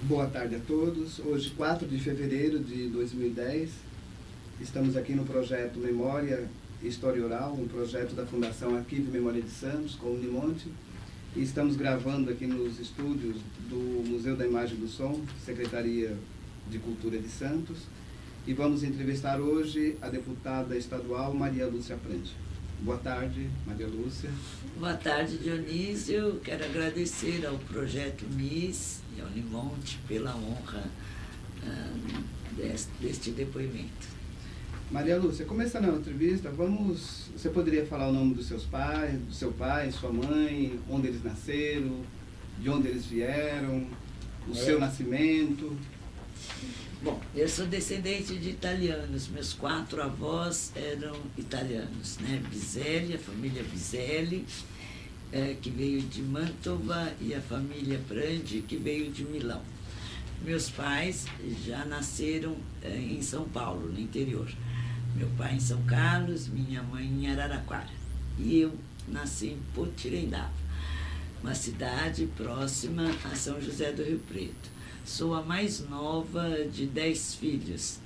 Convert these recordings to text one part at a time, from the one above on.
Boa tarde a todos. Hoje, 4 de fevereiro de 2010, estamos aqui no projeto Memória e História Oral, um projeto da Fundação Arquivo e Memória de Santos, com o Unimonte, e estamos gravando aqui nos estúdios do Museu da Imagem e do Som, Secretaria de Cultura de Santos, e vamos entrevistar hoje a deputada estadual Maria Lúcia Prandi. Boa tarde, Maria Lúcia. Boa tarde, Dionísio. Quero agradecer ao Projeto MIS e ao Unimonte pela honra deste depoimento. Maria Lúcia, começando a entrevista, você poderia falar o nome dos seus pais, do seu pai, sua mãe, onde eles nasceram, de onde eles vieram, o seu nascimento? Bom, eu sou descendente de italianos, meus 4 avós eram italianos, né? Biselli, a família Biselli, que veio de Mantova, e a família Prandi, que veio de Milão. Meus pais já nasceram em São Paulo, no interior. Meu pai em São Carlos, minha mãe em Araraquara. E eu nasci em Potirendaba, uma cidade próxima a São José do Rio Preto. Sou a mais nova de 10 filhos.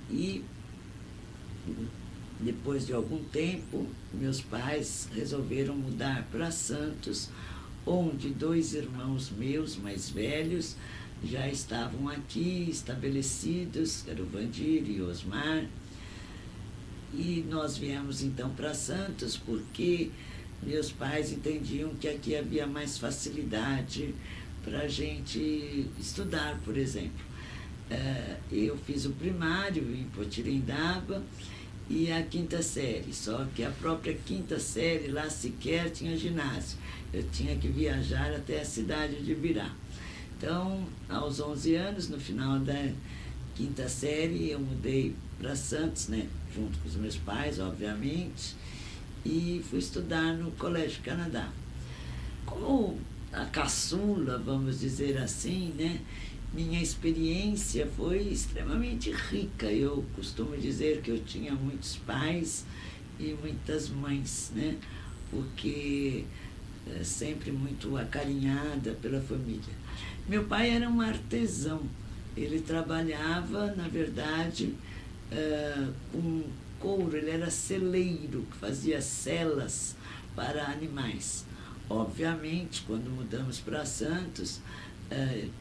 E depois de algum tempo, meus pais resolveram mudar para Santos, onde 2 irmãos meus mais velhos já estavam aqui estabelecidos, era o Vandir e o Osmar. E nós viemos então para Santos porque meus pais entendiam que aqui havia mais facilidade para a gente estudar, por exemplo. Eu fiz o primário em Potirendaba e a 5ª série, só que a própria 5ª série lá sequer tinha ginásio. Eu tinha que viajar até a cidade de Ibirá. Então, aos 11 anos, no final da 5ª série, eu mudei para Santos, né, junto com os meus pais, obviamente, e fui estudar no Colégio Canadá. Como a caçula, vamos dizer assim, né? Minha experiência foi extremamente rica. Eu costumo dizer que eu tinha muitos pais e muitas mães, né? Porque sempre muito acarinhada pela família. Meu pai era um artesão. Ele trabalhava, na verdade, com couro. Ele era celeiro, que fazia celas para animais. Obviamente, quando mudamos para Santos,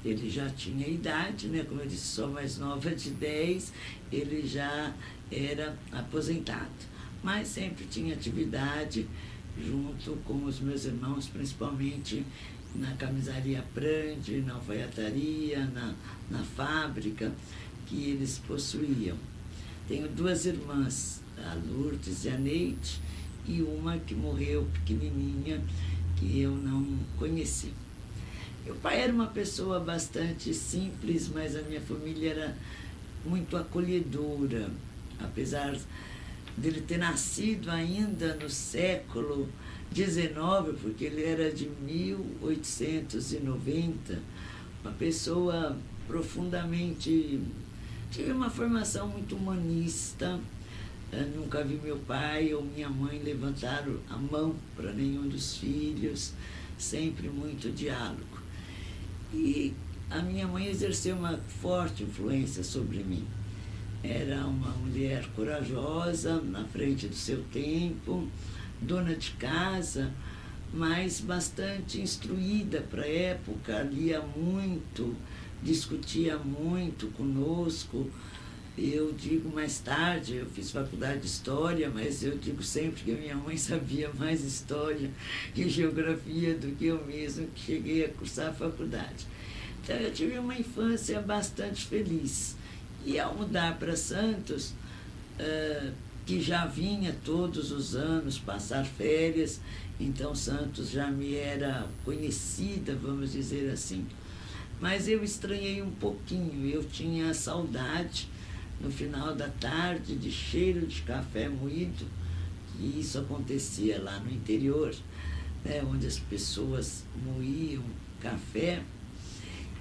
ele já tinha idade, né? Como eu disse, sou mais nova de 10, ele já era aposentado. Mas sempre tinha atividade junto com os meus irmãos, principalmente na camisaria Prandi, na alfaiataria, na fábrica que eles possuíam. Tenho 2 irmãs, a Lourdes e a Neide, e uma que morreu pequenininha, que eu não conheci. Meu pai era uma pessoa bastante simples, mas a minha família era muito acolhedora, apesar dele ter nascido ainda no século XIX, porque ele era de 1890, uma pessoa profundamente... Tive uma formação muito humanista. Nunca vi meu pai ou minha mãe levantar a mão para nenhum dos filhos, sempre muito diálogo. E a minha mãe exerceu uma forte influência sobre mim. Era uma mulher corajosa, na frente do seu tempo, dona de casa, mas bastante instruída para a época, lia muito, discutia muito conosco. Eu digo mais tarde, eu fiz faculdade de História, mas eu digo sempre que a minha mãe sabia mais História e Geografia do que eu mesmo, que cheguei a cursar a faculdade. Então eu tive uma infância bastante feliz. E ao mudar para Santos, que já vinha todos os anos passar férias, então Santos já me era conhecida, vamos dizer assim. Mas eu estranhei um pouquinho, eu tinha saudade no final da tarde de cheiro de café moído, e isso acontecia lá no interior, né, onde as pessoas moíam café.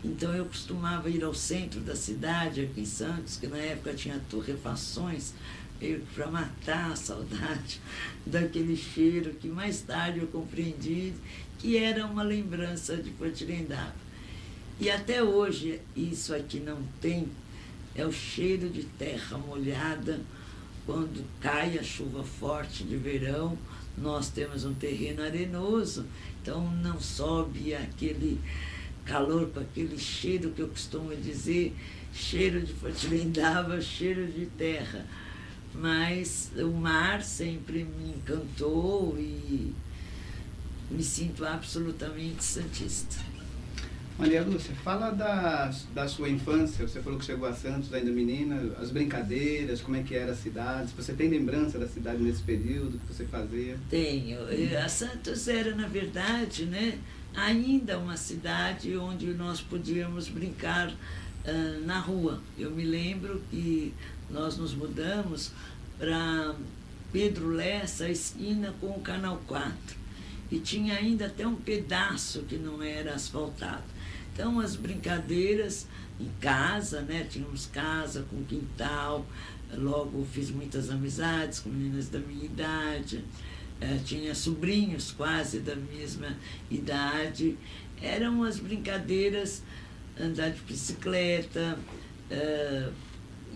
Então eu costumava ir ao centro da cidade, aqui em Santos, que na época tinha torrefações, meio que para matar a saudade daquele cheiro que mais tarde eu compreendi que era uma lembrança de Potirendaba. E até hoje, isso aqui não tem, é o cheiro de terra molhada. Quando cai a chuva forte de verão, nós temos um terreno arenoso, então não sobe aquele calor com aquele cheiro que eu costumo dizer, cheiro de Potirendaba, cheiro de terra. Mas o mar sempre me encantou e me sinto absolutamente santista. Maria Lúcia, fala da sua infância. Você falou que chegou a Santos ainda menina, as brincadeiras, como é que era a cidade. Se você tem lembrança da cidade nesse período, que você fazia? Tenho. A Santos era, na verdade, né, ainda uma cidade onde nós podíamos brincar na rua. Eu me lembro que nós nos mudamos para Pedro Lessa, esquina com o Canal 4. E tinha ainda até um pedaço que não era asfaltado. Então, as brincadeiras em casa, né? Tínhamos casa com quintal, logo fiz muitas amizades com meninas da minha idade, tinha sobrinhos quase da mesma idade. Eram as brincadeiras, andar de bicicleta,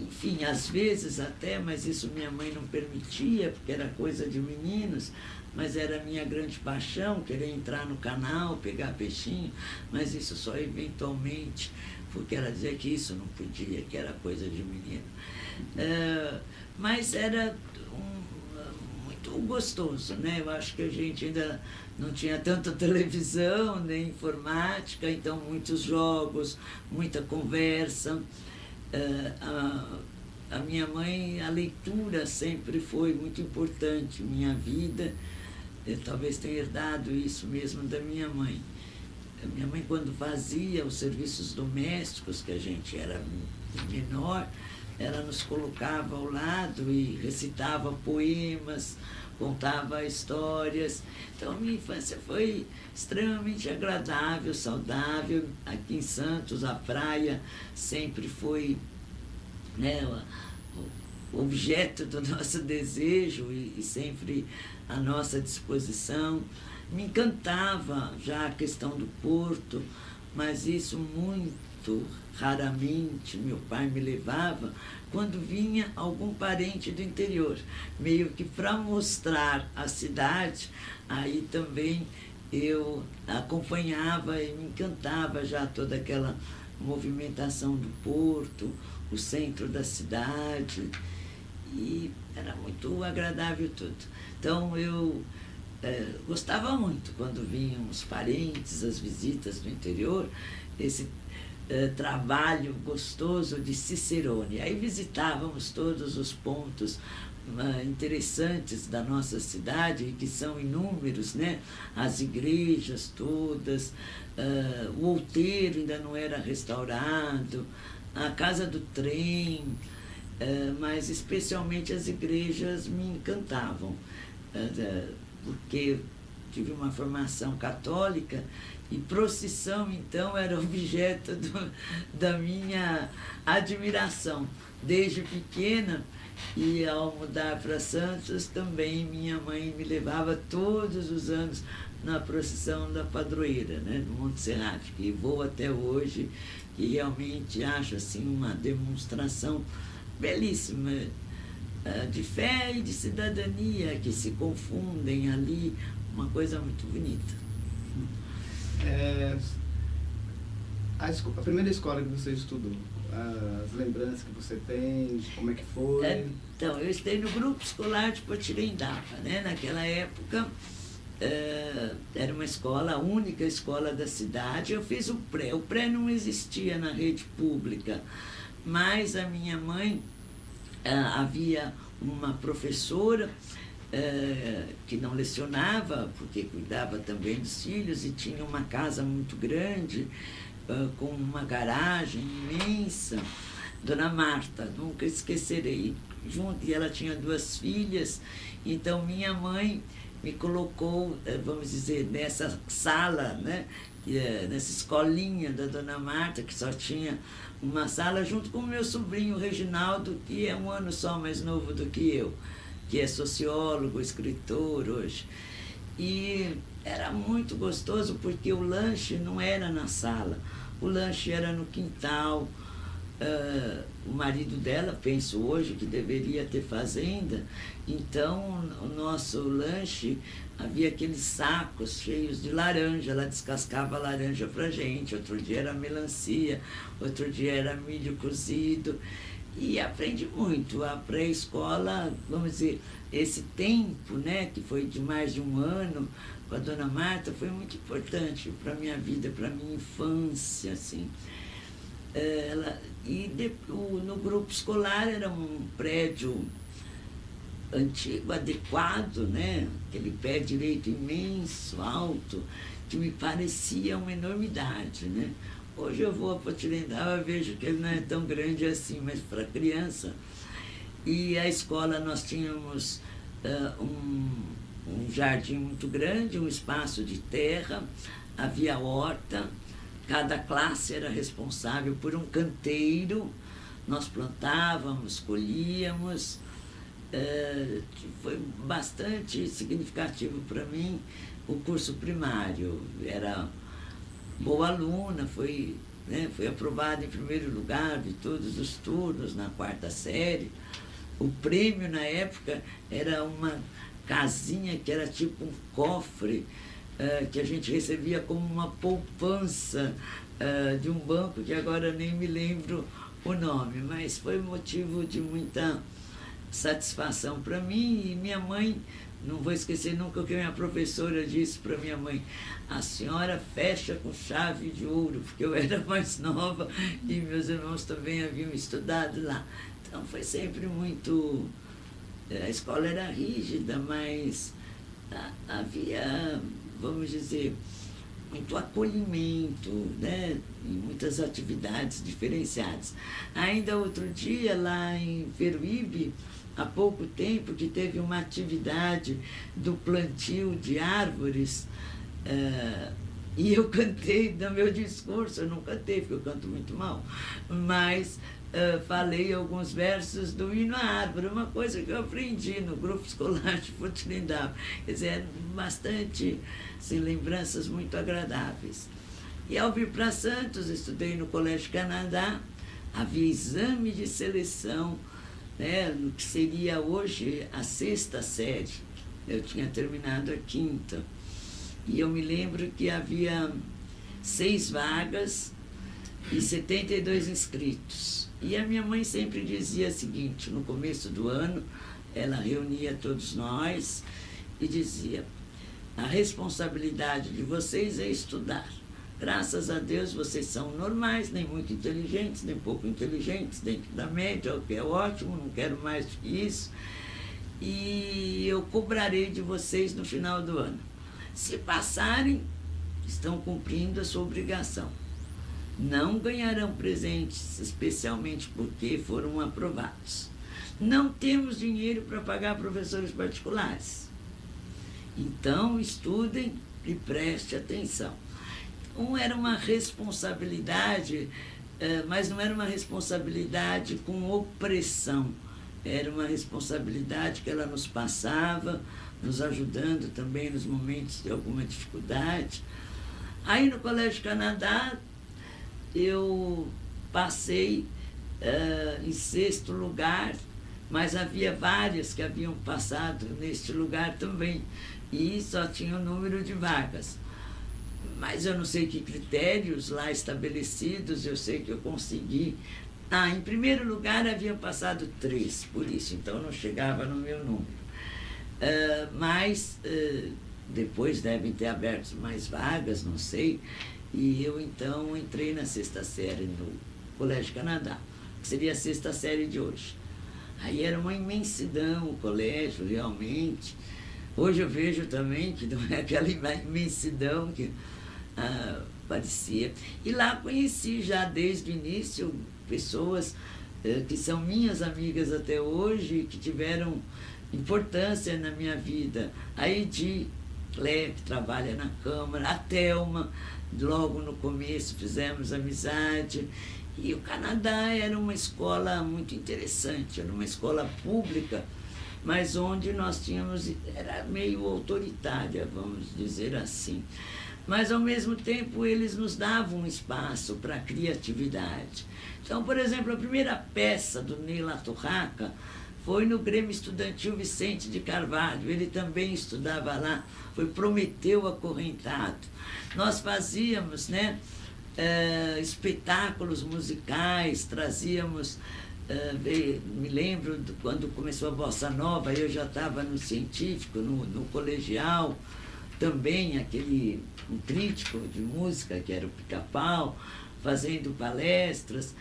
enfim, às vezes até, mas isso minha mãe não permitia, porque era coisa de meninos, mas era a minha grande paixão, querer entrar no canal, pegar peixinho, mas isso só eventualmente, porque ela dizia que isso não podia, que era coisa de menino. Mas era muito gostoso, né? Eu acho que a gente ainda não tinha tanta televisão, nem informática, então muitos jogos, muita conversa. A minha mãe, a leitura sempre foi muito importante em minha vida. Eu talvez tenha herdado isso mesmo da minha mãe. A minha mãe, quando fazia os serviços domésticos, que a gente era menor, ela nos colocava ao lado e recitava poemas, contava histórias. Então, a minha infância foi extremamente agradável, saudável. Aqui em Santos, a praia sempre foi, né, o objeto do nosso desejo e sempre à nossa disposição. Me encantava já a questão do porto, mas isso muito raramente meu pai me levava quando vinha algum parente do interior, meio que para mostrar a cidade. Aí também eu acompanhava e me encantava já toda aquela movimentação do porto, o centro da cidade, e era muito agradável tudo. Então eu gostava muito quando vinham os parentes, as visitas do interior, esse trabalho gostoso de Cicerone. Aí visitávamos todos os pontos interessantes da nossa cidade, que são inúmeros, né? As igrejas todas, o outeiro ainda não era restaurado, a casa do trem, mas especialmente as igrejas me encantavam, porque tive uma formação católica e procissão, então, era objeto da minha admiração. Desde pequena, e ao mudar para Santos, também minha mãe me levava todos os anos na procissão da padroeira, né, do Monte Serrape, que vou até hoje, e realmente acho assim, uma demonstração belíssima de fé e de cidadania que se confundem ali, uma coisa muito bonita. A primeira escola que você estudou, as lembranças que você tem, como é que foi? Então, eu estudei no grupo escolar de Potirendaba, né? Naquela época, era uma escola, a única escola da cidade. Eu fiz o pré não existia na rede pública, mas a minha mãe, havia uma professora que não lecionava, porque cuidava também dos filhos, e tinha uma casa muito grande, com uma garagem imensa, Dona Marta, nunca esquecerei. E ela tinha 2 filhas, então minha mãe me colocou, vamos dizer, nessa sala, né? Nessa escolinha da Dona Marta, que só tinha uma sala, junto com o meu sobrinho Reginaldo, que é 1 ano só mais novo do que eu, que é sociólogo, escritor hoje. E era muito gostoso, porque o lanche não era na sala, o lanche era no quintal. O marido dela, penso hoje, que deveria ter fazenda, então o nosso lanche havia aqueles sacos cheios de laranja, ela descascava a laranja pra gente, outro dia era melancia, outro dia era milho cozido, e aprendi muito. A pré-escola, vamos dizer, esse tempo, né, que foi de mais de um ano com a dona Marta, foi muito importante para a minha vida, para a minha infância, assim. No grupo escolar era um prédio antigo, adequado, né? Aquele pé direito imenso, alto, que me parecia uma enormidade, né? Hoje eu vou a Potirendaba e vejo que ele não é tão grande assim, mas para criança. E a escola nós tínhamos um jardim muito grande, um espaço de terra, havia horta. Cada classe era responsável por um canteiro, nós plantávamos, colhíamos. Foi bastante significativo para mim o curso primário. Era boa aluna, foi aprovada em primeiro lugar de todos os turnos na 4ª série. O prêmio na época era uma casinha que era tipo um cofre, que a gente recebia como uma poupança de um banco que agora nem me lembro o nome, mas foi motivo de muita satisfação para mim. E minha mãe, não vou esquecer nunca o que minha professora disse para minha mãe: a senhora fecha com chave de ouro, porque eu era mais nova e meus irmãos também haviam estudado lá. Então foi sempre muito... A escola era rígida, mas havia, vamos dizer, muito acolhimento, né? E muitas atividades diferenciadas. Ainda outro dia, lá em Peruíbe, há pouco tempo, que teve uma atividade do plantio de árvores, e eu cantei no meu discurso. Eu não cantei, porque eu canto muito mal, mas falei alguns versos do Hino à Árvore, uma coisa que eu aprendi no grupo escolar de Potirendaba. Quer dizer, bastante, assim, lembranças muito agradáveis. E ao vir para Santos, estudei no Colégio Canadá, havia exame de seleção, né, no que seria hoje a 6ª série. Eu tinha terminado a 5ª. E eu me lembro que havia 6 vagas e 72 inscritos. E a minha mãe sempre dizia o seguinte: no começo do ano, ela reunia todos nós e dizia: a responsabilidade de vocês é estudar. Graças a Deus vocês são normais, nem muito inteligentes, nem pouco inteligentes, dentro da média, o que é ótimo, não quero mais do que isso. E eu cobrarei de vocês no final do ano. Se passarem, estão cumprindo a sua obrigação. Não ganharão presentes, especialmente porque foram aprovados. Não temos dinheiro para pagar professores particulares. Então, estudem e prestem atenção. Então, era uma responsabilidade, mas não era uma responsabilidade com opressão. Era uma responsabilidade que ela nos passava, nos ajudando também nos momentos de alguma dificuldade. Aí, no Colégio Canadá, eu passei em 6º lugar, mas havia várias que haviam passado neste lugar também, e só tinha o número de vagas. Mas eu não sei que critérios lá estabelecidos, eu sei que eu consegui. Em primeiro lugar haviam passado 3, por isso, então não chegava no meu número. Mas depois devem ter aberto mais vagas, não sei. E eu, então, entrei na 6ª série no Colégio Canadá, que seria a 6ª série de hoje. Aí era uma imensidão o colégio, realmente. Hoje eu vejo também que não é aquela imensidão que parecia. E lá conheci já desde o início pessoas que são minhas amigas até hoje, que tiveram importância na minha vida. A Edi Clé, que trabalha na Câmara, a Thelma, logo no começo fizemos amizade. E o Canadá era uma escola muito interessante, era uma escola pública, mas onde nós tínhamos, era meio autoritária, vamos dizer assim. mas ao mesmo tempo eles nos davam um espaço para a criatividade. Então, por exemplo, a primeira peça do Ney Latorraca foi no Grêmio Estudantil Vicente de Carvalho, ele também estudava lá, foi Prometeu Acorrentado. Nós fazíamos, né, espetáculos musicais, trazíamos, me lembro quando começou a Bossa Nova, eu já estava no científico, no colegial, também um crítico de música, que era o Pica-Pau, fazendo palestras.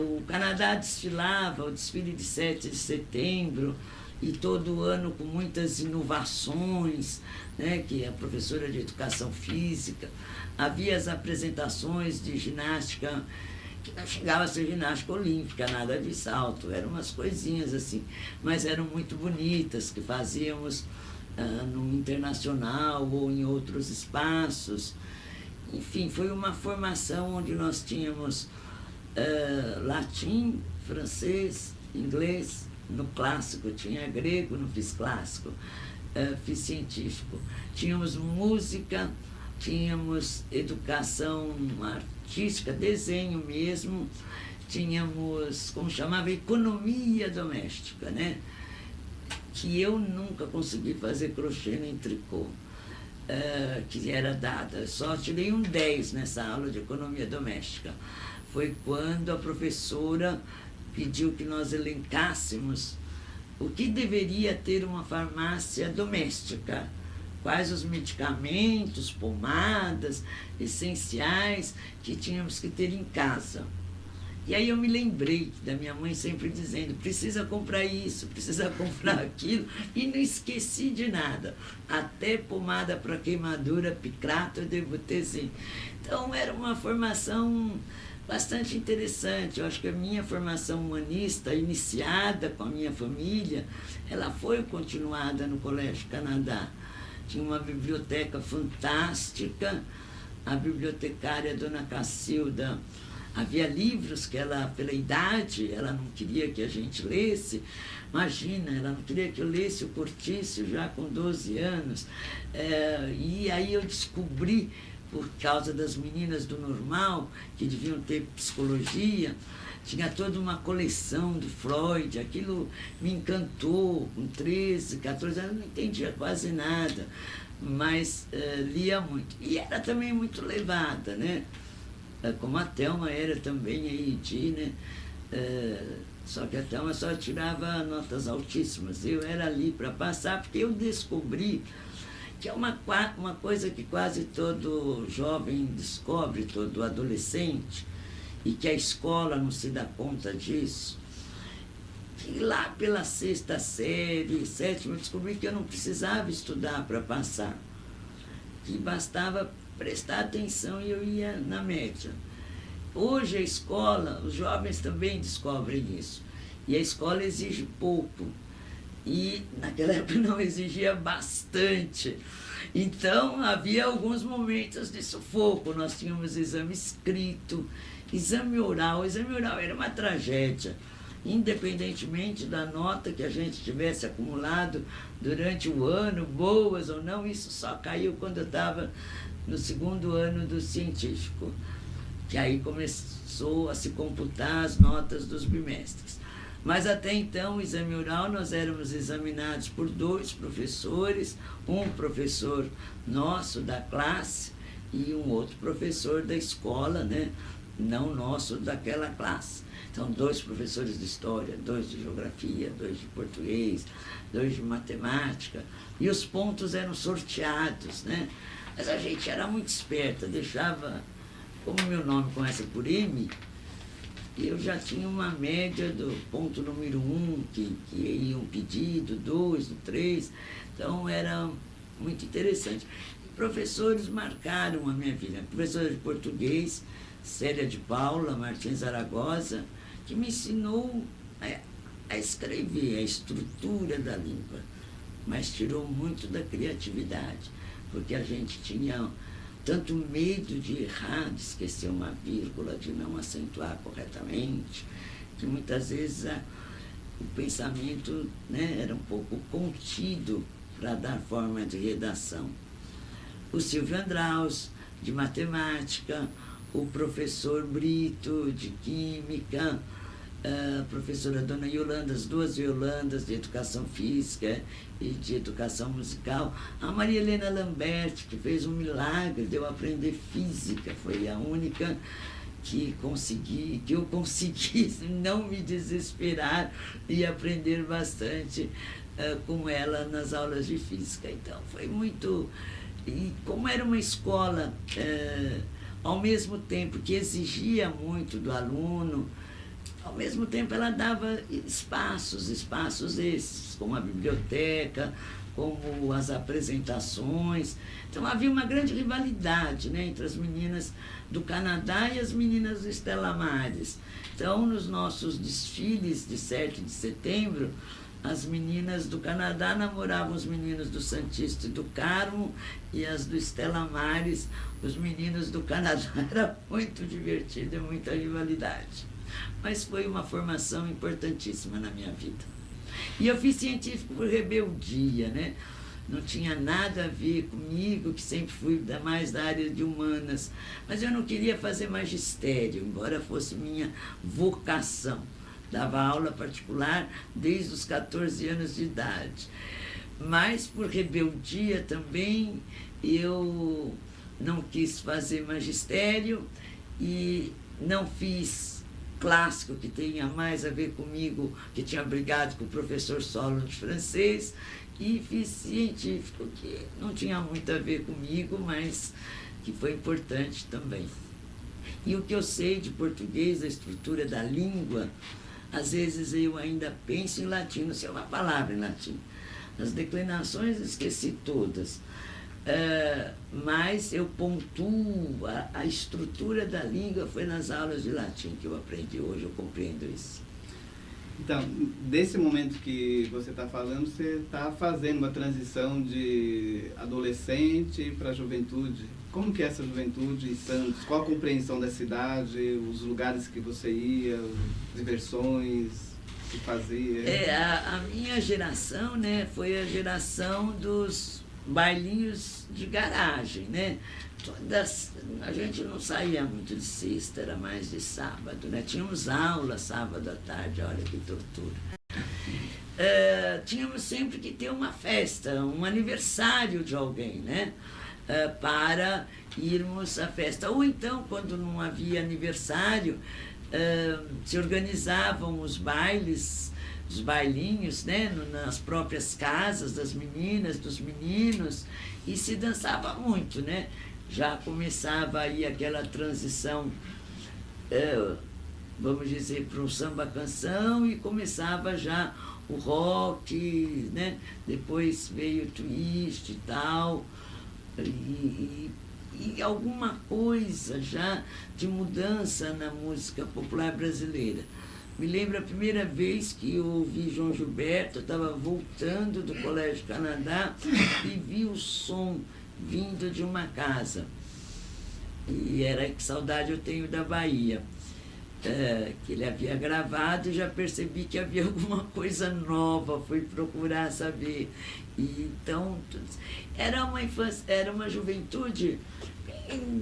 O Canadá desfilava, o desfile de 7 de setembro, e todo ano com muitas inovações, né, que é a professora de educação física. Havia as apresentações de ginástica, que não chegava a ser ginástica olímpica, nada de salto, eram umas coisinhas assim, mas eram muito bonitas, que fazíamos no internacional ou em outros espaços. Enfim, foi uma formação onde nós tínhamos latim, francês, inglês. No clássico tinha grego, não fiz clássico, fiz científico. Tínhamos música, tínhamos educação artística, desenho mesmo, tínhamos, como chamava, economia doméstica, né? Que eu nunca consegui fazer crochê nem tricô, que era dada. Só tirei um 10 nessa aula de economia doméstica. Foi quando a professora pediu que nós elencássemos o que deveria ter uma farmácia doméstica, quais os medicamentos, pomadas, essenciais que tínhamos que ter em casa. E aí eu me lembrei da minha mãe sempre dizendo, precisa comprar isso, precisa comprar aquilo, e não esqueci de nada. Até pomada para queimadura, picrato, eu devo ter sim. Então era uma formação bastante interessante. Eu acho que a minha formação humanista, iniciada com a minha família, ela foi continuada no Colégio Canadá. Tinha uma biblioteca fantástica, a bibliotecária Dona Cacilda, havia livros que ela, pela idade, ela não queria que a gente lesse. Imagina, ela não queria que eu lesse o Cortício já com 12 anos. E aí eu descobri, por causa das meninas do normal, que deviam ter psicologia, tinha toda uma coleção do Freud, aquilo me encantou. Com 13, 14 anos, não entendia quase nada, mas lia muito. E era também muito levada, né? Como a Thelma era também, a Edi, né? Só que a Thelma só tirava notas altíssimas. Eu era ali para passar, porque eu descobri que é uma coisa que quase todo jovem descobre, todo adolescente, e que a escola não se dá conta disso, que lá pela 6ª série, 7ª, eu descobri que eu não precisava estudar para passar, que bastava prestar atenção e eu ia na média. Hoje a escola, os jovens também descobrem isso, e a escola exige pouco. E naquela época não exigia bastante. Então havia alguns momentos de sufoco. Nós tínhamos exame escrito, exame oral. O exame oral era uma tragédia. Independentemente da nota que a gente tivesse acumulado durante o ano, boas ou não, isso só caiu quando eu estava no 2º ano do científico, que aí começou a se computar as notas dos bimestres. Mas até então, o exame oral, nós éramos examinados por 2 professores, um professor nosso da classe e um outro professor da escola, né? Não nosso, daquela classe. Então, 2 professores de história, 2 de geografia, 2 de português, 2 de matemática, e os pontos eram sorteados, né? Mas a gente era muito esperta, deixava, como meu nome começa por M, eu já tinha uma média do ponto número 1, que ia um pedido, 2, 3, então era muito interessante. E professores marcaram a minha vida. Professora de português, Célia de Paula Martins Zaragoza, que me ensinou a escrever, a estrutura da língua, mas tirou muito da criatividade, porque a gente tinha tanto medo de errar, de esquecer uma vírgula, de não acentuar corretamente, que muitas vezes o pensamento, né, era um pouco contido para dar forma de redação. o Silvio Andraus, de matemática, o professor Brito, de química, a professora Dona Yolanda, as duas Yolandas, de educação física e de educação musical, a Maria Helena Lambert, que fez um milagre de eu aprender física, foi a única que eu consegui não me desesperar e aprender bastante com ela nas aulas de física. Então, foi muito... E como era uma escola, ao mesmo tempo que exigia muito do aluno, ao mesmo tempo ela dava espaços esses, como a biblioteca, como as apresentações. Então havia uma grande rivalidade, né, entre as meninas do Canadá e as meninas do Stella Maris. Então, nos nossos desfiles de 7 de setembro, as meninas do Canadá namoravam os meninos do Santista e do Carmo, e as do Stella Maris, os meninos do Canadá. Era muito divertido, muita rivalidade. Mas foi uma formação importantíssima na minha vida. E eu fiz científico por rebeldia, né? Não tinha nada a ver comigo, que sempre fui mais da área de humanas. Mas eu não queria fazer magistério, embora fosse minha vocação. Dava aula particular desde os 14 anos de idade. Mas, por rebeldia também, eu não quis fazer magistério e não fiz clássico, que tenha mais a ver comigo, que tinha brigado com o professor Solon de francês, e fiz científico, que não tinha muito a ver comigo, mas que foi importante também. E o que eu sei de português, a estrutura da língua, às vezes eu ainda penso em latim, não sei uma palavra em latim. As declinações esqueci todas. Mas eu pontuo a estrutura da língua, foi nas aulas de latim que eu aprendi hoje, eu compreendo isso. Então, desse momento que você está falando, você está fazendo uma transição de adolescente para a juventude. Como que é essa juventude em Santos? Qual a compreensão da cidade, os lugares que você ia, diversões que fazia? A minha geração, né, foi a geração dos bailinhos de garagem, né? A gente não saía muito de sexta, era mais de sábado, né? Tínhamos aula sábado à tarde, olha que tortura. Tínhamos sempre que ter uma festa, um aniversário de alguém, né? Para irmos à festa. Ou então, quando não havia aniversário, se organizavam os bailes, os bailinhos, né, nas próprias casas das meninas, dos meninos, e se dançava muito, né? Já começava aí aquela transição, vamos dizer, para um samba-canção, e começava já o rock, né? Depois veio o twist e tal, e alguma coisa já de mudança na música popular brasileira. Me lembro a primeira vez que eu ouvi João Gilberto, eu estava voltando do Colégio Canadá e vi o som vindo de uma casa. E era Que Saudade Eu Tenho da Bahia, que ele havia gravado, e já percebi que havia alguma coisa nova, fui procurar saber. E então, era uma infância, era uma juventude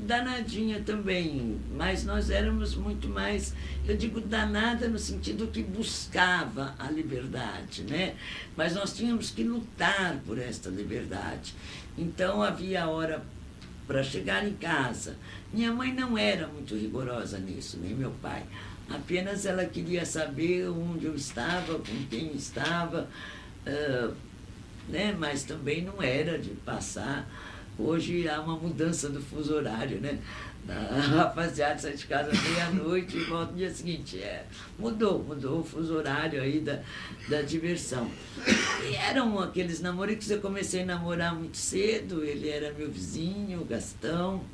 danadinha também, mas nós éramos muito mais, eu digo danada no sentido que buscava a liberdade, né? Mas nós tínhamos que lutar por esta liberdade. Então havia hora para chegar em casa. Minha mãe não era muito rigorosa nisso, nem meu pai. Apenas ela queria saber onde eu estava, com quem estava, né? Mas também não era de passar. Hoje há uma mudança do fuso horário, né? A rapaziada sai de casa meia-noite e volta no dia seguinte. Mudou o fuso horário aí da diversão. E eram aqueles namoricos que eu comecei a namorar muito cedo. Ele era meu vizinho, o Gastão.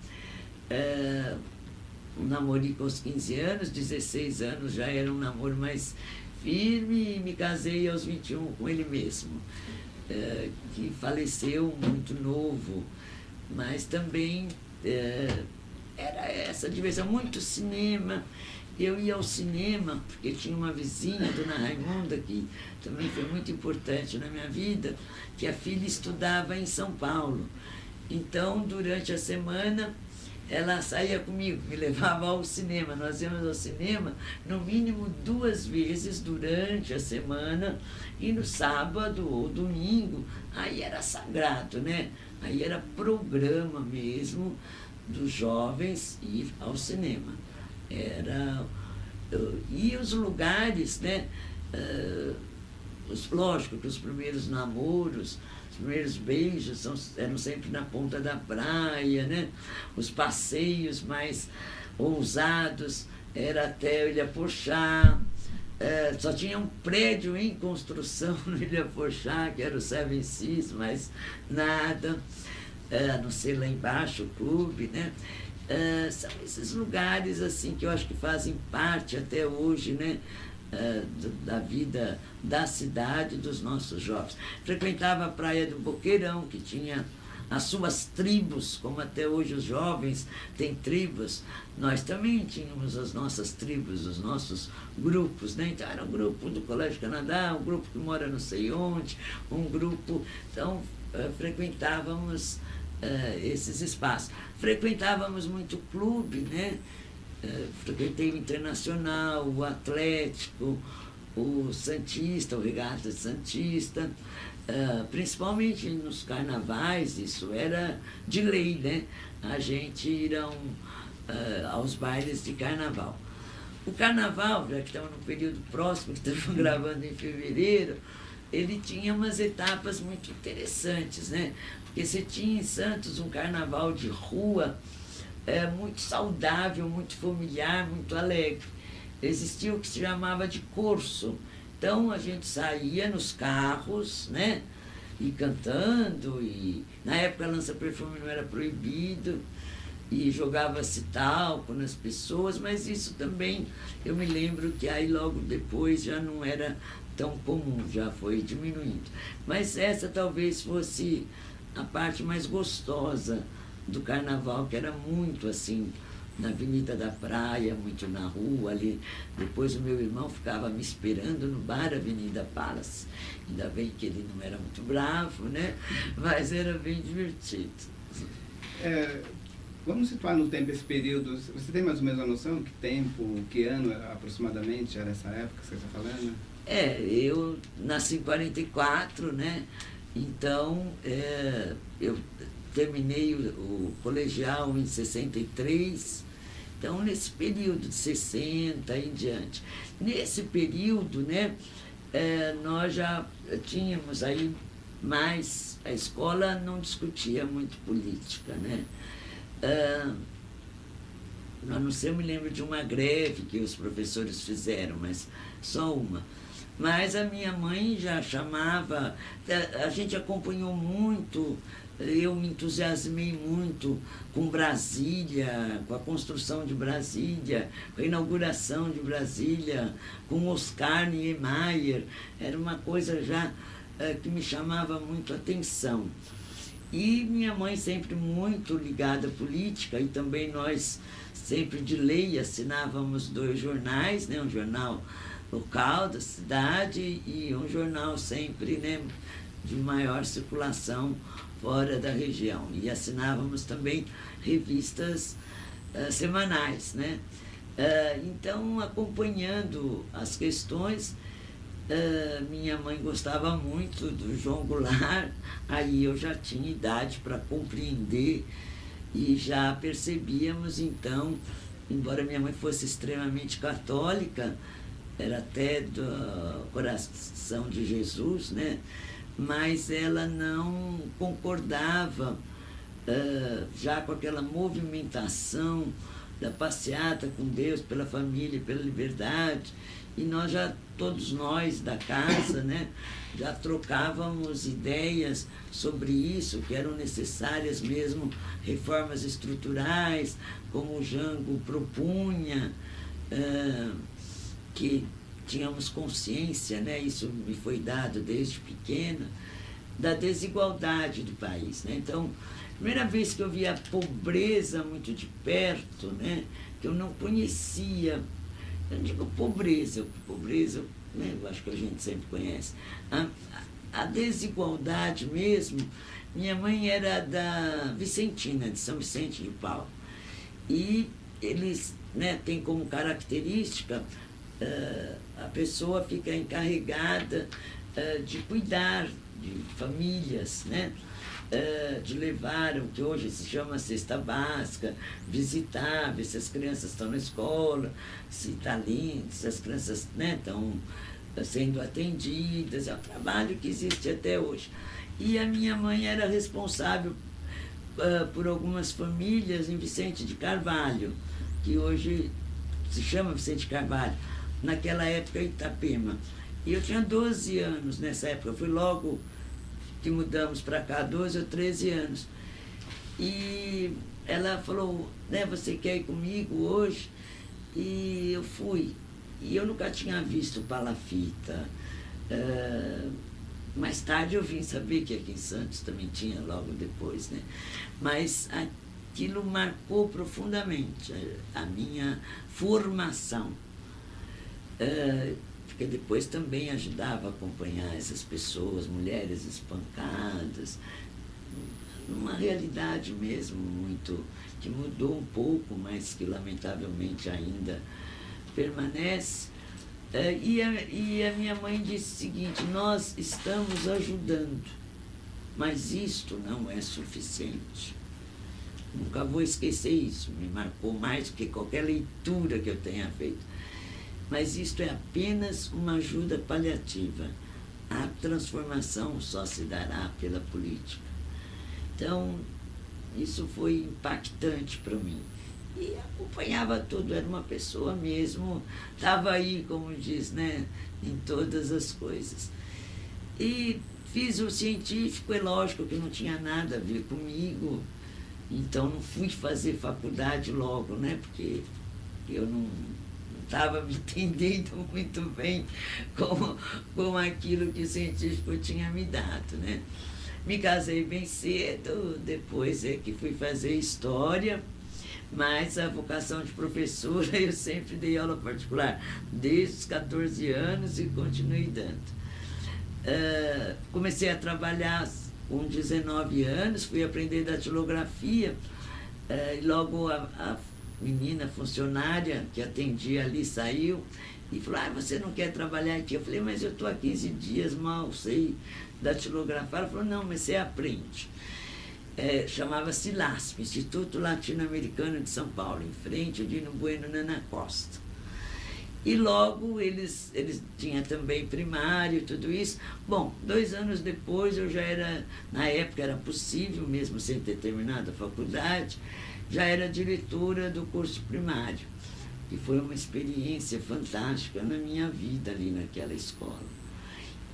Um namorico aos 15 anos, 16 anos já era um namoro mais firme, e me casei aos 21 com ele mesmo, que faleceu muito novo. Mas também era essa diversão, muito cinema. Eu ia ao cinema, porque tinha uma vizinha, Dona Raimunda, que também foi muito importante na minha vida, que a filha estudava em São Paulo. Então, durante a semana, ela saía comigo, me levava ao cinema. Nós íamos ao cinema no mínimo 2 vezes durante a semana, e no sábado ou domingo, aí era sagrado, né? Aí era programa mesmo dos jovens ir ao cinema. Era, e os lugares, né? Lógico que os primeiros namoros, os primeiros beijos eram sempre na ponta da praia, né? Os passeios mais ousados era até Ilhapochá. Só tinha um prédio em construção no Ilhapochá, que era o Seven Seas, mas nada, a não ser lá embaixo o clube, né? São esses lugares assim que eu acho que fazem parte até hoje, né? Da vida da cidade, dos nossos jovens. Frequentava a praia do Boqueirão, que tinha as suas tribos, como até hoje os jovens têm tribos. Nós também tínhamos as nossas tribos, os nossos grupos, né? Então era um grupo do Colégio Canadá, um grupo que mora não sei onde, um grupo... Então frequentávamos esses espaços. Frequentávamos muito clube, né? Frequentei o Internacional, o Atlético, o Santista, o Regata Santista, principalmente nos carnavais, isso era de lei, né? A gente ir aos bailes de carnaval. O carnaval, já que estamos no período próximo, que estamos gravando em fevereiro, ele tinha umas etapas muito interessantes, né? Porque você tinha em Santos um carnaval de rua, muito saudável, muito familiar, muito alegre. Existia o que se chamava de curso. Então a gente saía nos carros, né? E cantando, e na época lança-perfume não era proibido, e jogava-se talco nas pessoas, mas isso também, eu me lembro que aí logo depois já não era tão comum, já foi diminuindo. Mas essa talvez fosse a parte mais gostosa do carnaval, que era muito assim, na Avenida da Praia, muito na rua ali. Depois o meu irmão ficava me esperando no bar Avenida Palace. Ainda bem que ele não era muito bravo, né? Mas era bem divertido. Vamos situar no tempo esse período. Você tem mais ou menos uma noção que tempo, que ano aproximadamente era essa época que você está falando? Eu nasci em 44, né? Então, eu terminei o colegial em 63, então nesse período de 60 em diante. Nesse período, né, nós já tínhamos aí mais, a escola não discutia muito política, né? Eu não sei, eu me lembro de uma greve que os professores fizeram, mas só uma. Mas a minha mãe já chamava, a gente acompanhou muito, eu me entusiasmei muito com Brasília, com a construção de Brasília, com a inauguração de Brasília, com Oscar Niemeyer. Era uma coisa já que me chamava muito a atenção. E minha mãe sempre muito ligada à política, e também nós sempre de lei assinávamos 2 jornais, né? Um jornal local da cidade e um jornal sempre, né, de maior circulação fora da região. E assinávamos também revistas semanais, né? Então, acompanhando as questões, minha mãe gostava muito do João Goulart, aí eu já tinha idade para compreender e já percebíamos, então, embora minha mãe fosse extremamente católica, era até do Coração de Jesus, né? Mas ela não concordava já com aquela movimentação da passeata com Deus, pela família, pela liberdade. E nós já, todos nós da casa, né, já trocávamos ideias sobre isso, que eram necessárias mesmo reformas estruturais, como o Jango propunha, que tínhamos consciência, né, isso me foi dado desde pequena, da desigualdade do país, né? Então, primeira vez que eu vi a pobreza muito de perto, né, que eu não conhecia, eu digo pobreza, né, eu acho que a gente sempre conhece, a desigualdade mesmo, Minha mãe era da Vicentina, de São Vicente de Paulo. E eles, né, têm como característica, a pessoa fica encarregada de cuidar de famílias, né? De levar o que hoje se chama cesta básica, visitar, ver se as crianças estão na escola, se está limpo, se as crianças, né, estão sendo atendidas. É um trabalho que existe até hoje. E a minha mãe era responsável por algumas famílias em Vicente de Carvalho, que hoje se chama Vicente Carvalho, naquela época Itapema. E eu tinha 12 anos nessa época, fui logo que mudamos para cá, 12 ou 13 anos. E ela falou, né, você quer ir comigo hoje? E eu fui. E eu nunca tinha visto palafita. Mais tarde eu vim saber que aqui em Santos também tinha, logo depois, né? Mas aquilo marcou profundamente a minha formação. Porque depois também ajudava a acompanhar essas pessoas, mulheres espancadas, numa realidade mesmo muito, que mudou um pouco, mas que lamentavelmente ainda permanece. E a minha mãe disse o seguinte, nós estamos ajudando, mas isto não é suficiente. Nunca vou esquecer isso, me marcou mais do que qualquer leitura que eu tenha feito. Mas isto é apenas uma ajuda paliativa. A transformação só se dará pela política. Então, isso foi impactante para mim. E acompanhava tudo, era uma pessoa mesmo, estava aí, como diz, né, em todas as coisas. E fiz o científico, é lógico que não tinha nada a ver comigo, então não fui fazer faculdade logo, né, porque eu não estava me entendendo muito bem com aquilo que o científico tinha me dado, né. Me casei bem cedo, depois é que fui fazer história, mas a vocação de professora, eu sempre dei aula particular, desde os 14 anos e continuei dando. Comecei a trabalhar com 19 anos, fui aprender datilografia, e logo a menina funcionária que atendia ali saiu e falou, você não quer trabalhar aqui? Eu falei, mas eu estou há 15 dias, mal sei datilografar. Ela falou, não, mas você aprende. Chamava-se LASP, Instituto Latino-Americano de São Paulo, em frente ao Dino Bueno Nana Costa. E logo eles tinham também primário, tudo isso. Bom, 2 anos depois eu já era, na época era possível, mesmo sem ter terminado a faculdade, já era diretora do curso primário. E foi uma experiência fantástica na minha vida ali naquela escola.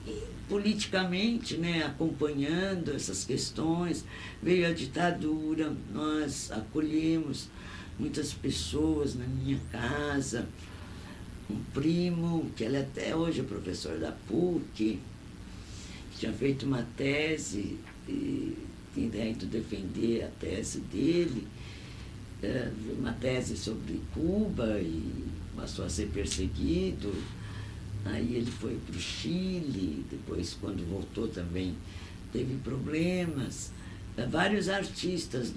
E politicamente, né, acompanhando essas questões, veio a ditadura, nós acolhemos muitas pessoas na minha casa, um primo, que ele até hoje é professor da PUC, que tinha feito uma tese e tinha ido defender a tese dele, uma tese sobre Cuba e passou a ser perseguido. Aí ele foi para o Chile, depois, quando voltou também, teve problemas. Vários artistas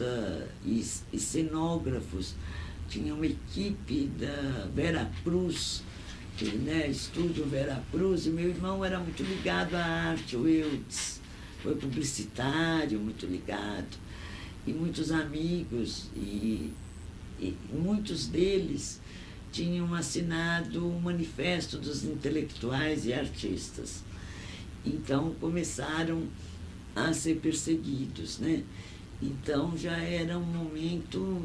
e cenógrafos, tinha uma equipe da Veracruz, né, Estúdio Veracruz, e meu irmão era muito ligado à arte, o Eudes, foi publicitário, muito ligado, e muitos amigos, e muitos deles tinham assinado o Manifesto dos Intelectuais e Artistas. Então começaram a ser perseguidos, né? Então já era um momento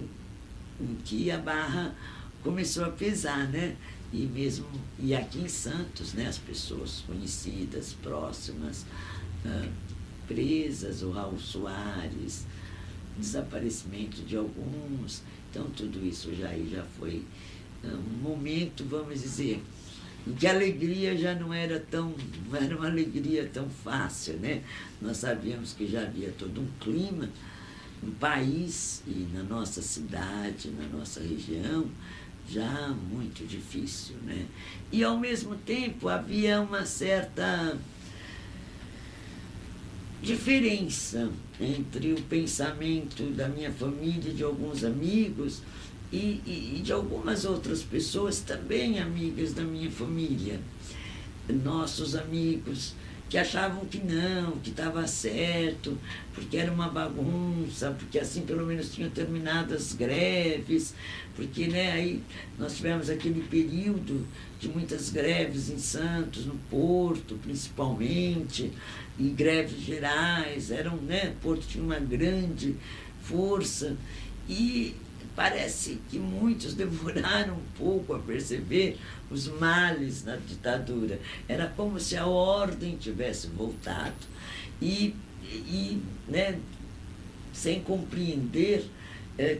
em que a barra começou a pesar, né? E aqui em Santos, né, as pessoas conhecidas, próximas, presas, o Raul Soares, desaparecimento de alguns. Então tudo isso já foi um momento, vamos dizer, em que a alegria já não era uma alegria tão fácil, né? Nós sabíamos que já havia todo um clima no país e na nossa cidade, na nossa região, já muito difícil, né? E, ao mesmo tempo, havia uma certa diferença entre o pensamento da minha família, de alguns amigos e de algumas outras pessoas também amigas da minha família. Nossos amigos que achavam que não, que estava certo, porque era uma bagunça, porque assim pelo menos tinham terminado as greves, porque né, aí nós tivemos aquele período de muitas greves em Santos, no Porto principalmente, e greves gerais, né, Porto tinha uma grande força, e parece que muitos demoraram um pouco a perceber os males da ditadura. Era como se a ordem tivesse voltado e né, sem compreender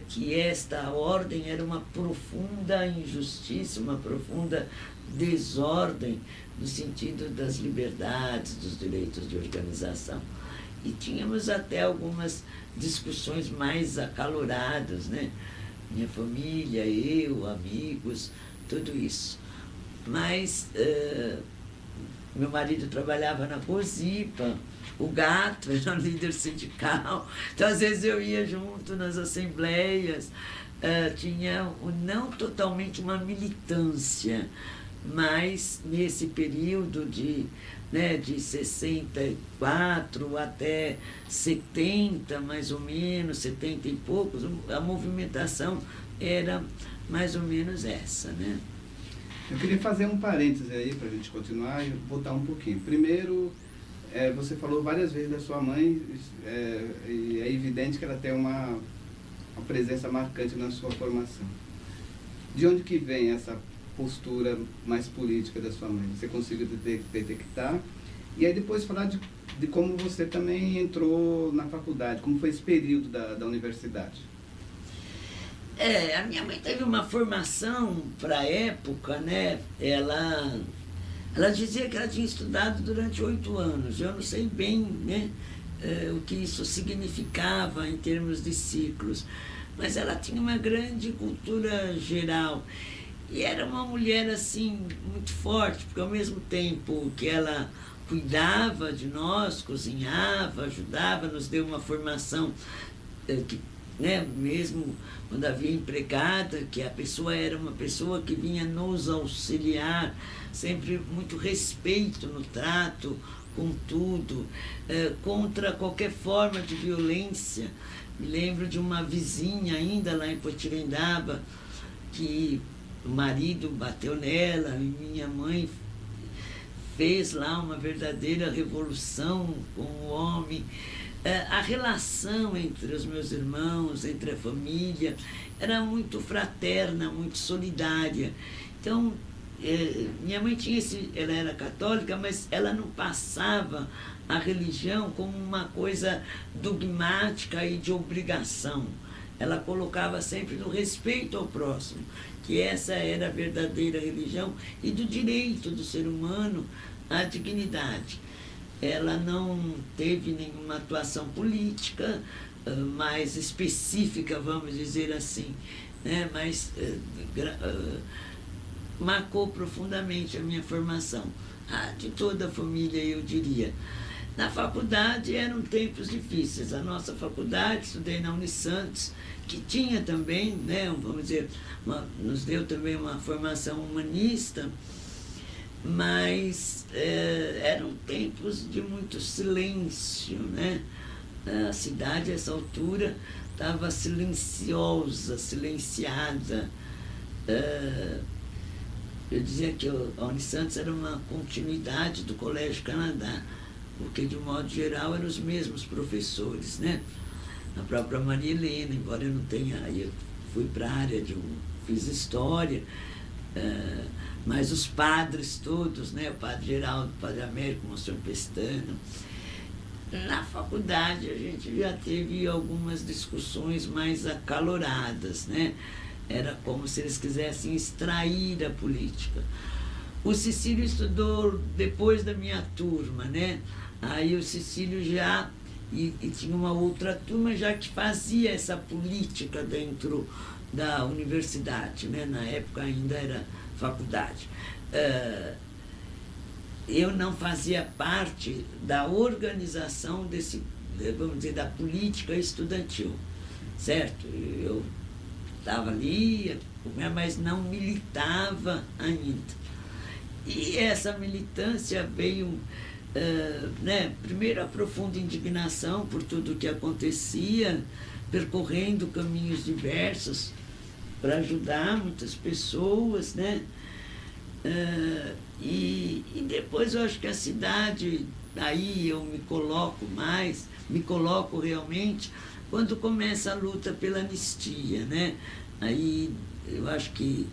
que esta ordem era uma profunda injustiça, uma profunda desordem no sentido das liberdades, dos direitos de organização. E tínhamos até algumas discussões mais acaloradas, né? Minha família, eu, amigos, tudo isso. Mas meu marido trabalhava na COSIPA, o gato era líder sindical, então às vezes eu ia junto nas assembleias, tinha não totalmente uma militância, mas nesse período de 64 até 70, mais ou menos, 70 e poucos, a movimentação era mais ou menos essa, né? Eu queria fazer um parêntese aí para a gente continuar e voltar um pouquinho. Primeiro, você falou várias vezes da sua mãe, e é evidente que ela tem uma presença marcante na sua formação. De onde que vem essa postura mais política da sua mãe? Você conseguiu detectar? E aí depois falar de como você também entrou na faculdade, como foi esse período da universidade. A minha mãe teve uma formação para a época, né? Ela dizia que ela tinha estudado durante 8 anos. Eu não sei bem, né, o que isso significava em termos de ciclos, mas ela tinha uma grande cultura geral. E era uma mulher, assim, muito forte, porque ao mesmo tempo que ela cuidava de nós, cozinhava, ajudava, nos deu uma formação que, né, mesmo quando havia empregada, que a pessoa era uma pessoa que vinha nos auxiliar, sempre muito respeito no trato com tudo, contra qualquer forma de violência. Me lembro de uma vizinha ainda lá em Potirendaba, que o marido bateu nela e minha mãe fez lá uma verdadeira revolução com o homem. A relação entre os meus irmãos, entre a família, era muito fraterna, muito solidária. Então, minha mãe ela era católica, mas ela não passava a religião como uma coisa dogmática e de obrigação. Ela colocava sempre no respeito ao próximo, que essa era a verdadeira religião e do direito do ser humano à dignidade. Ela não teve nenhuma atuação política mais específica, vamos dizer assim, né? Mas marcou profundamente a minha formação, de toda a família, eu diria. Na faculdade eram tempos difíceis. A nossa faculdade, estudei na Unisantos, que tinha também, né, vamos dizer, nos deu também uma formação humanista, mas eram tempos de muito silêncio, né? A cidade, a essa altura, estava silenciosa, silenciada. Eu dizia que a Unisantos era uma continuidade do Colégio Canadá, porque, de um modo geral, eram os mesmos professores, né? A própria Maria Helena, embora eu não tenha... Eu fui para a área fiz história, mas os padres todos, né? O padre Geraldo, o padre Américo, o Monsenhor Pestana. Na faculdade, a gente já teve algumas discussões mais acaloradas, né? Era como se eles quisessem extrair a política. O Cecílio estudou depois da minha turma, né? Aí o Cecílio já... E tinha uma outra turma já que fazia essa política dentro da universidade, né? Na época ainda era faculdade. eu não fazia parte da organização desse, vamos dizer, da política estudantil, certo? Eu estava ali, mas não militava ainda. E essa militância veio, primeiro, a profunda indignação por tudo o que acontecia, percorrendo caminhos diversos para ajudar muitas pessoas, né? E depois eu acho que a cidade, aí eu me coloco realmente, quando começa a luta pela anistia, né? Aí eu acho que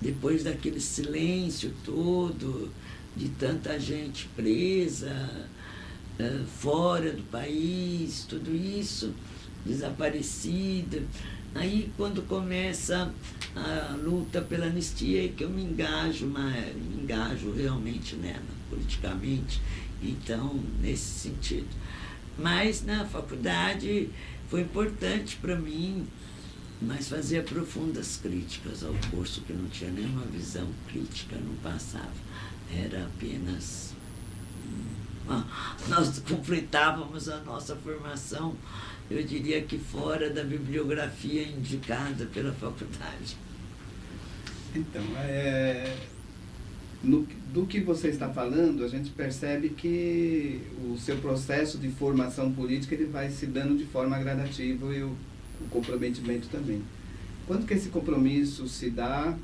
depois daquele silêncio todo, de tanta gente presa, fora do país, tudo isso, desaparecida. Aí, quando começa a luta pela anistia, é que eu me engajo realmente nela, politicamente, então, nesse sentido. Mas, na faculdade, foi importante para mim, mas fazia profundas críticas ao curso, que não tinha nenhuma visão crítica, não passava. Era apenas... Nós completávamos a nossa formação, eu diria que fora da bibliografia indicada pela faculdade. Então, do que você está falando, a gente percebe que o seu processo de formação política ele vai se dando de forma gradativa e o comprometimento também. Quando que esse compromisso se dá?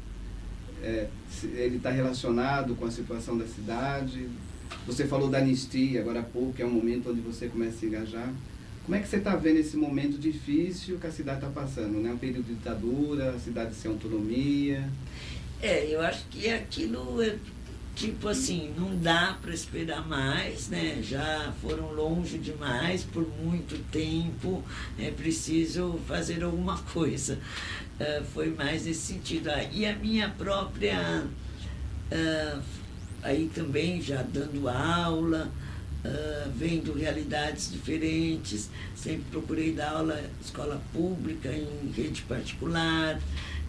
Ele está relacionado com a situação da cidade? Você falou da anistia agora há pouco, que é um momento onde você começa a se engajar. Como é que você está vendo esse momento difícil que a cidade está passando, né? Um período de ditadura, a cidade sem autonomia. Eu acho que aquilo é tipo assim, não dá para esperar mais, né? Já foram longe demais por muito tempo, é preciso fazer alguma coisa. Foi mais nesse sentido. E a minha própria, aí também já dando aula, vendo realidades diferentes, sempre procurei dar aula em escola pública, em rede particular,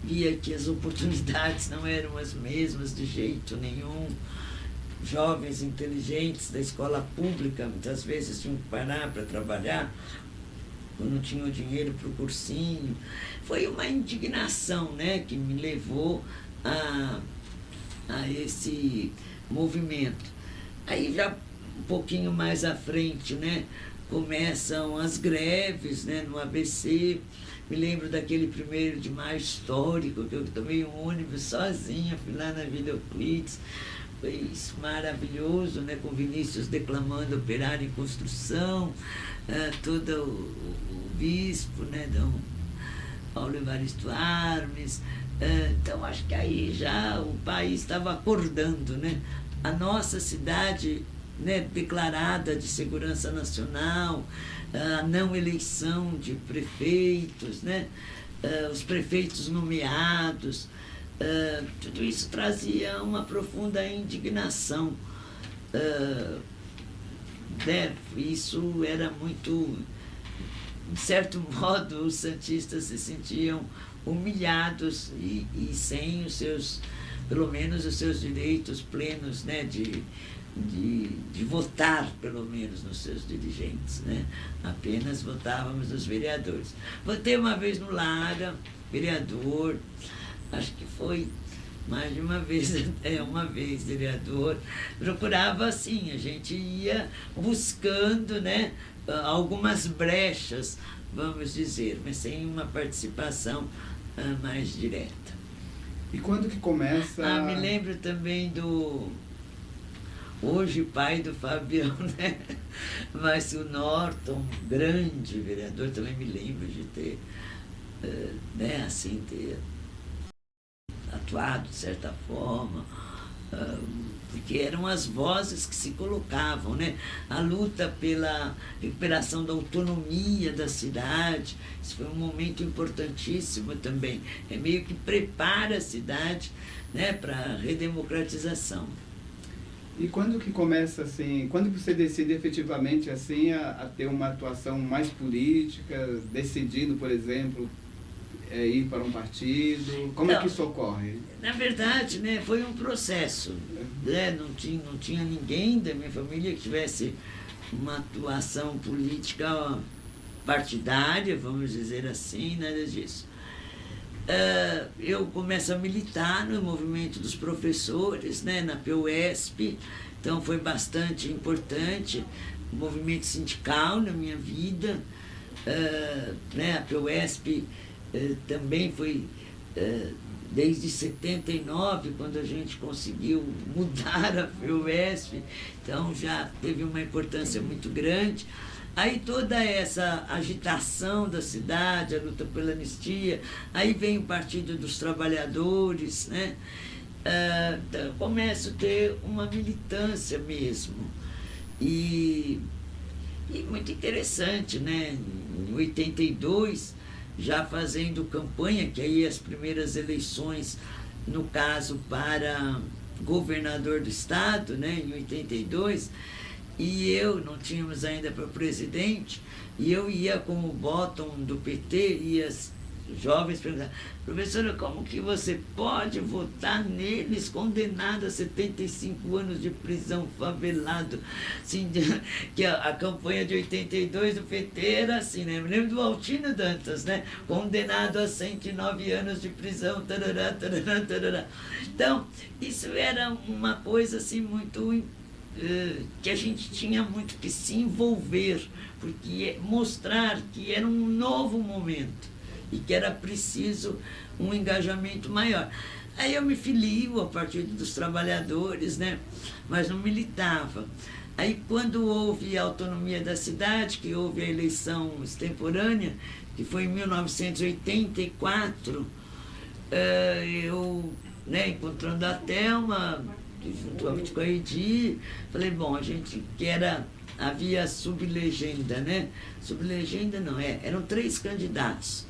via que as oportunidades não eram as mesmas de jeito nenhum. Jovens inteligentes da escola pública muitas vezes tinham que parar para trabalhar, não tinham dinheiro para o cursinho. Foi uma indignação, né, que me levou a esse movimento. Aí já um pouquinho mais à frente, né, começam as greves, né, no ABC. Me lembro daquele 1º de maio histórico, que eu tomei um ônibus sozinha, fui lá na Vila Euclides. Foi isso, maravilhoso, né, com Vinícius declamando Operário em Construção, todo o bispo, né, Dom Paulo Evaristo Armes. Então, acho que aí já o país estava acordando, né? A nossa cidade, né, declarada de segurança nacional, a não eleição de prefeitos, né, os prefeitos nomeados, tudo isso trazia uma profunda indignação. Isso era muito... De certo modo, os santistas se sentiam humilhados e sem os seus, pelo menos os seus direitos plenos, né, de votar, pelo menos, nos seus dirigentes, né? Apenas votávamos nos vereadores. Votei uma vez no Lara, vereador, acho que foi mais de uma vez, uma vez vereador. Procurava assim, a gente ia buscando, né, algumas brechas, vamos dizer, mas sem uma participação mais direta. E quando que começa... Me lembro também do... Hoje pai do Fabião, né? Mas o Norton, grande vereador, também me lembro de ter, né, assim, ter atuado de certa forma, porque eram as vozes que se colocavam, né? A luta pela recuperação da autonomia da cidade, isso foi um momento importantíssimo também. É meio que prepara a cidade, né, para a redemocratização. E quando que começa assim, quando você decide efetivamente assim a ter uma atuação mais política, decidindo, por exemplo, ir para um partido? Como é que isso ocorre? Na verdade, né, foi um processo. Né? Não tinha ninguém da minha família que tivesse uma atuação política partidária, vamos dizer assim, nada disso. Eu começo a militar no movimento dos professores, né, na PUESP, então foi bastante importante o movimento sindical na minha vida. Né, a PUESP também foi desde 79, quando a gente conseguiu mudar a PUESP, então já teve uma importância muito grande. Aí toda essa agitação da cidade, a luta pela anistia, aí vem o Partido dos Trabalhadores, né? Então eu começo a ter uma militância mesmo. E muito interessante, né? Em 82, já fazendo campanha, que aí as primeiras eleições, no caso para governador do estado, né? Em 82, e não tínhamos ainda para presidente, e eu ia como bottom do PT, e as jovens perguntavam: professora, como que você pode votar neles, condenado a 75 anos de prisão, favelado? Assim, que a campanha de 82 do PT era assim, né? Eu me lembro do Altino Dantas, né? Condenado a 109 anos de prisão, tarará, tarará, tarará. Então, isso era uma coisa assim muito que a gente tinha muito que se envolver, porque mostrar que era um novo momento e que era preciso um engajamento maior. Aí eu me filio ao Partido dos Trabalhadores, né? Mas não militava. Aí quando houve a autonomia da cidade, que houve a eleição extemporânea, que foi em 1984, eu, né, encontrando a Thelma, juntamente com a Edi, falei, bom, a gente havia sublegenda, né? Sublegenda não, eram 3 candidatos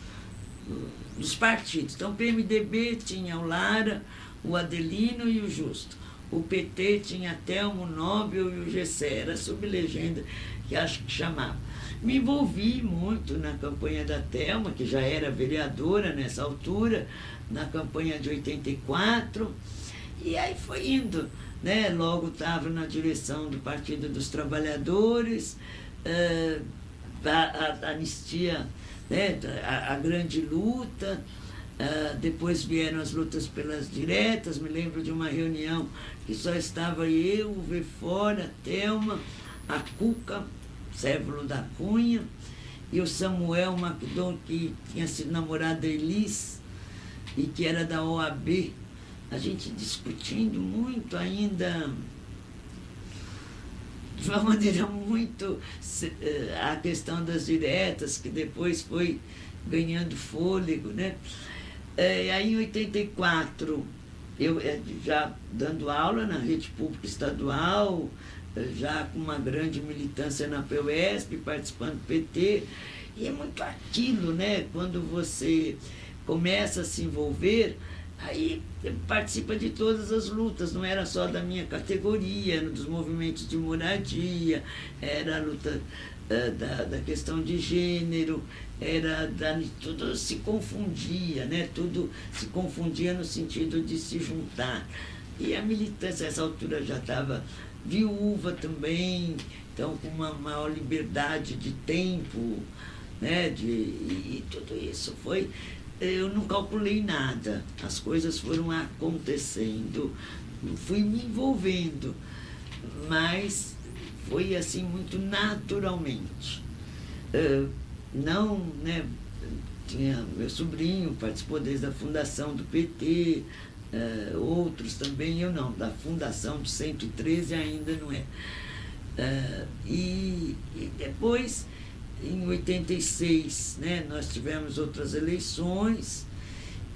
dos partidos. Então, o PMDB tinha o Lara, o Adelino e o Justo. O PT tinha Thelmo, o Nobel e o Gessé, era a sublegenda que acho que chamava. Me envolvi muito na campanha da Thelma, que já era vereadora nessa altura, na campanha de 84, e aí foi indo, né? Logo estava na direção do Partido dos Trabalhadores, a anistia, né? A grande luta, depois vieram as lutas pelas diretas. Me lembro de uma reunião que só estava eu, o Vefora, a Thelma, a Cuca, Cévulo da Cunha, e o Samuel Macdon, que tinha sido namorado da Elis e que era da OAB. A gente discutindo muito ainda, de uma maneira muito, a questão das diretas, que depois foi ganhando fôlego, né? Aí em 84, eu já dando aula na rede pública estadual, já com uma grande militância na PUESP, participando do PT, e é muito aquilo, né? Quando você começa a se envolver, aí participa de todas as lutas, não era só da minha categoria, era dos movimentos de moradia, era a luta da questão de gênero, tudo se confundia, né? Tudo se confundia no sentido de se juntar. E a militância, nessa altura, já estava viúva também, então com uma maior liberdade de tempo, né? E tudo isso foi... Eu não calculei nada, as coisas foram acontecendo, fui me envolvendo, mas foi assim muito naturalmente. Não, né, tinha meu sobrinho, participou desde a fundação do PT, outros também, eu não, da fundação de 113 ainda não é. E depois... Em 86, né, nós tivemos outras eleições.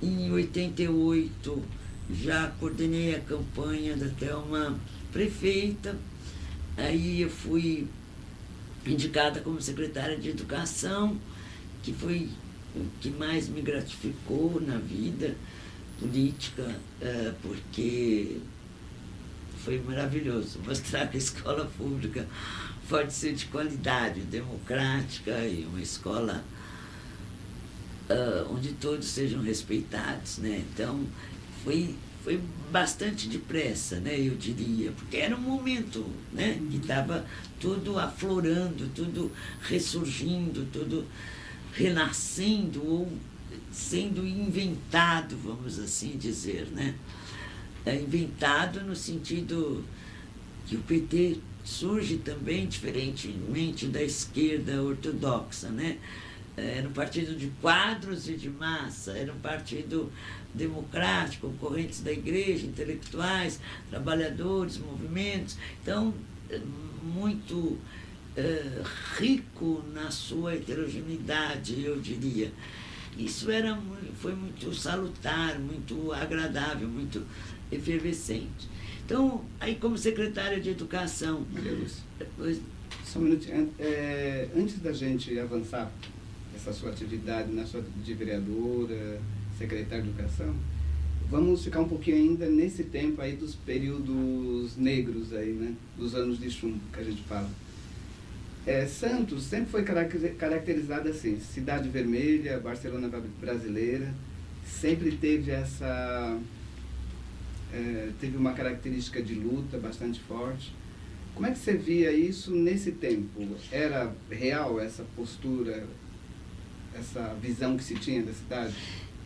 Em 88, já coordenei a campanha da Thelma prefeita. Aí eu fui indicada como secretária de Educação, que foi o que mais me gratificou na vida política, porque foi maravilhoso mostrar que a escola pública pode ser de qualidade, democrática, e uma escola onde todos sejam respeitados, né? Então, foi bastante depressa, né, eu diria, porque era um momento, né, que estava tudo aflorando, tudo ressurgindo, tudo renascendo ou sendo inventado, vamos assim dizer, né? Inventado no sentido que o PT surge também diferentemente da esquerda ortodoxa, né? Era um partido de quadros e de massa, era um partido democrático, correntes da igreja, intelectuais, trabalhadores, movimentos. Então, muito rico na sua heterogeneidade, eu diria. Isso foi muito salutar, muito agradável, muito efervescente. Então, aí como secretária de Educação... Maria Lúcia, Depois... só um minutinho. Antes da gente avançar essa sua atividade de vereadora, secretária de Educação, vamos ficar um pouquinho ainda nesse tempo aí dos períodos negros aí, né? Dos anos de chumbo, que a gente fala. Santos sempre foi caracterizada assim, cidade vermelha, Barcelona brasileira, sempre teve teve uma característica de luta bastante forte. Como é que você via isso nesse tempo? Era real essa postura, essa visão que se tinha da cidade?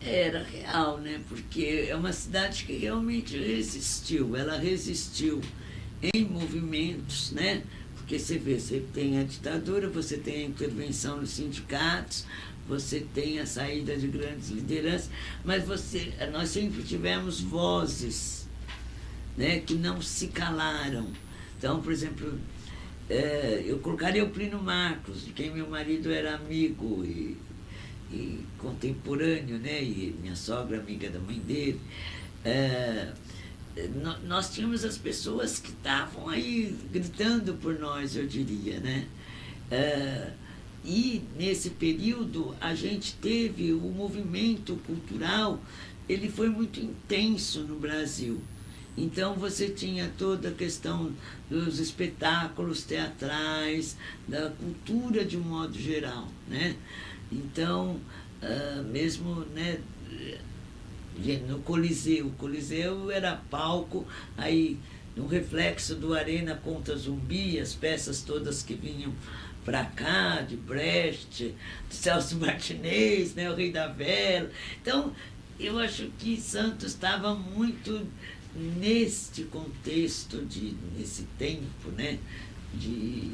Era real, né? Porque é uma cidade que realmente resistiu. Ela resistiu em movimentos, né? Porque você tem a ditadura, você tem a intervenção nos sindicatos, você tem a saída de grandes lideranças, mas nós sempre tivemos vozes, né, que não se calaram. Então, por exemplo, eu colocaria o Plínio Marcos, de quem meu marido era amigo e contemporâneo, né, e minha sogra amiga da mãe dele. Nós tínhamos as pessoas que estavam aí gritando por nós, eu diria, né? E nesse período a gente teve o movimento cultural, ele foi muito intenso no Brasil. Então você tinha toda a questão dos espetáculos teatrais, da cultura de um modo geral, né? Então, mesmo, né, no Coliseu. O Coliseu era palco, aí no reflexo do Arena contra Zumbi, as peças todas que vinham para cá, de Brecht, de Celso Martinez, né, o Rei da Vela. Então, eu acho que Santos estava muito neste contexto, nesse tempo, né, de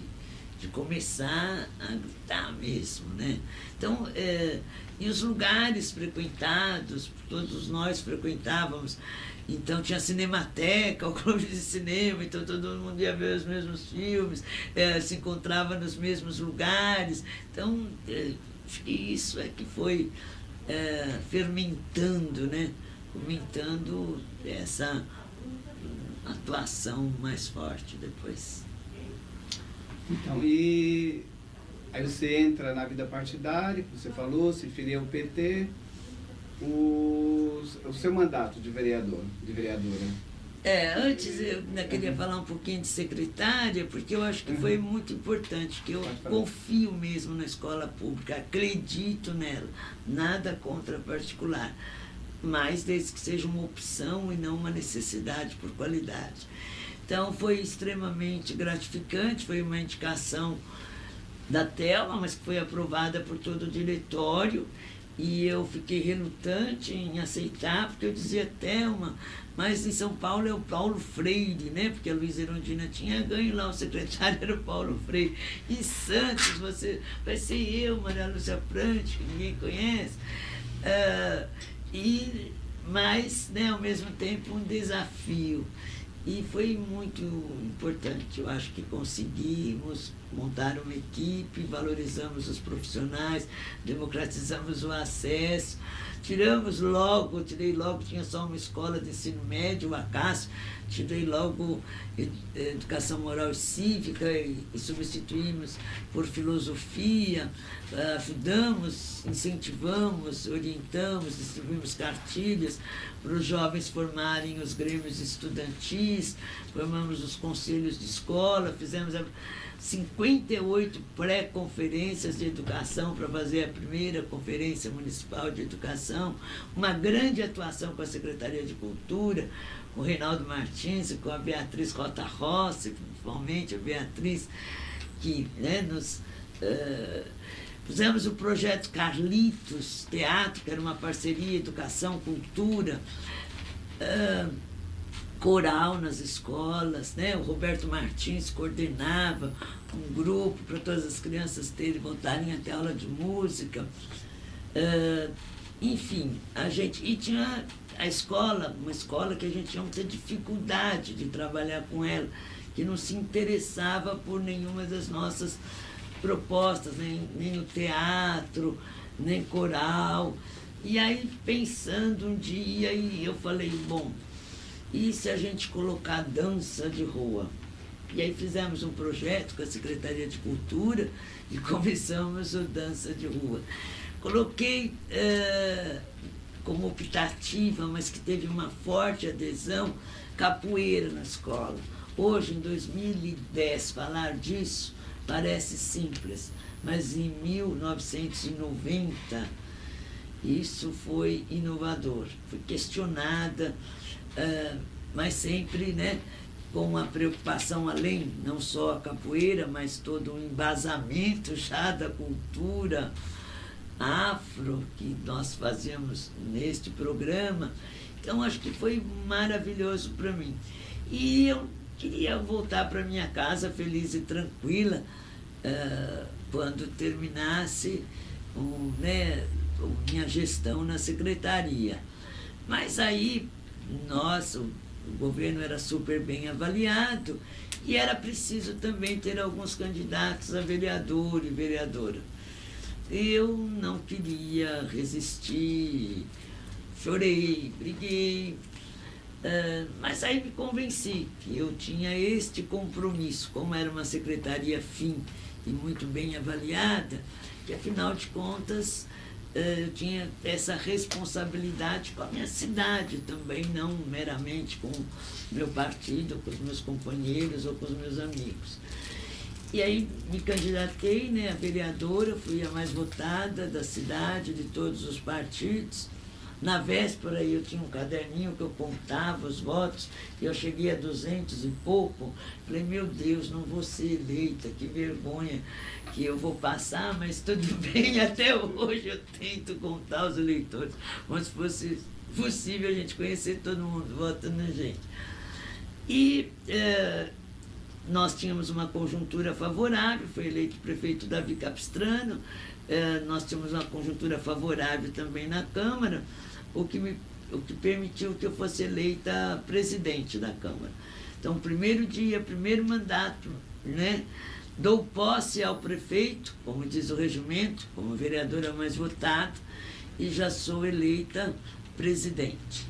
começar a gritar mesmo, né? Então, e os lugares frequentados, todos nós frequentávamos, então tinha a Cinemateca, o clube de cinema, então todo mundo ia ver os mesmos filmes, se encontrava nos mesmos lugares. Então, acho que isso é que foi fermentando, né? Fomentando essa atuação mais forte depois. Então, e aí você entra na vida partidária, que você falou, se filia ao PT, o seu mandato de vereadora. Antes eu ainda queria falar um pouquinho de secretária, porque eu acho que foi muito importante, que eu confio mesmo na escola pública, acredito nela, nada contra particular, mas desde que seja uma opção e não uma necessidade por qualidade. Então, foi extremamente gratificante, foi uma indicação da Thelma, mas que foi aprovada por todo o diretório, e eu fiquei relutante em aceitar, porque eu dizia, Thelma, mas em São Paulo é o Paulo Freire, né? Porque a Luísa Erundina tinha ganho lá, o secretário era o Paulo Freire. Em Santos, vai ser eu, Maria Lúcia Prante, que ninguém conhece. Mas, né, ao mesmo tempo, um desafio. E foi muito importante, eu acho que conseguimos montar uma equipe, valorizamos os profissionais, democratizamos o acesso, tirei logo, tinha só uma escola de ensino médio, o Acácio, tirei logo educação moral e cívica e substituímos por filosofia, ajudamos, incentivamos, orientamos, distribuímos cartilhas para os jovens formarem os grêmios estudantis. Beatriz, formamos os conselhos de escola, fizemos 58 pré-conferências de educação para fazer a primeira conferência municipal de educação, uma grande atuação com a Secretaria de Cultura, com o Reinaldo Martins e com a Beatriz Rota Rossi, principalmente a Beatriz, que, né, nos... fizemos o projeto Carlitos Teatro, que era uma parceria educação, cultura, coral nas escolas, né? O Roberto Martins coordenava um grupo para todas as crianças voltarem até aula de música. Enfim, e tinha a escola, uma escola que a gente tinha muita dificuldade de trabalhar com ela, que não se interessava por nenhuma das nossas propostas, nem no teatro, nem coral. E aí, pensando um dia, eu falei, bom, e se a gente colocar dança de rua? E aí fizemos um projeto com a Secretaria de Cultura e começamos o Dança de Rua. Coloquei como optativa, mas que teve uma forte adesão, capoeira na escola. Hoje, em 2010, falar disso parece simples, mas em 1990 isso foi inovador, foi questionada, mas sempre, né, com uma preocupação além, não só a capoeira, mas todo um embasamento já da cultura afro que nós fazíamos neste programa. Então, acho que foi maravilhoso para mim. E eu queria voltar para minha casa feliz e tranquila quando terminasse minha gestão na secretaria. Mas aí, o governo era super bem avaliado e era preciso também ter alguns candidatos a vereador e vereadora. Eu não queria resistir, chorei, briguei, mas aí me convenci que eu tinha este compromisso, como era uma secretaria fim e muito bem avaliada, que afinal de contas eu tinha essa responsabilidade com a minha cidade também, não meramente com o meu partido, com os meus companheiros ou com os meus amigos. E aí me candidatei, né, a vereadora, fui a mais votada da cidade, de todos os partidos. Na véspera eu tinha um caderninho que eu contava os votos, e eu cheguei a 200 e pouco. Falei, meu Deus, não vou ser eleita, que vergonha que eu vou passar, mas tudo bem, até hoje eu tento contar os eleitores, como se fosse possível a gente conhecer todo mundo votando na gente. E nós tínhamos uma conjuntura favorável, foi eleito prefeito Davi Capistrano, nós tínhamos uma conjuntura favorável também na Câmara, o que permitiu que eu fosse eleita presidente da Câmara. Então, primeiro dia, primeiro mandato, né, dou posse ao prefeito, como diz o regimento, como vereadora mais votada, e já sou eleita presidente.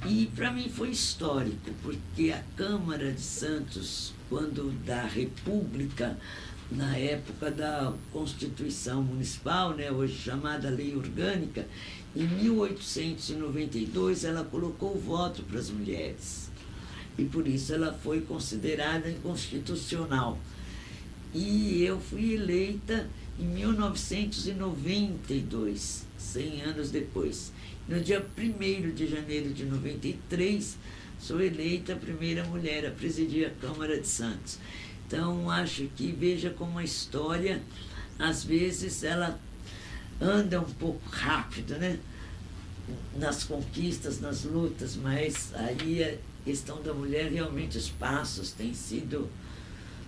E para mim foi histórico, porque a Câmara de Santos, quando da República, na época da Constituição Municipal, né, hoje chamada Lei Orgânica, em 1892 ela colocou o voto para as mulheres. E por isso ela foi considerada inconstitucional. E eu fui eleita em 1992, 100 anos depois. No dia 1º de janeiro de 93, sou eleita a primeira mulher a presidir a Câmara de Santos. Então, acho que, veja como a história, às vezes, ela anda um pouco rápido, né? Nas conquistas, nas lutas, mas aí a questão da mulher, realmente os passos têm sido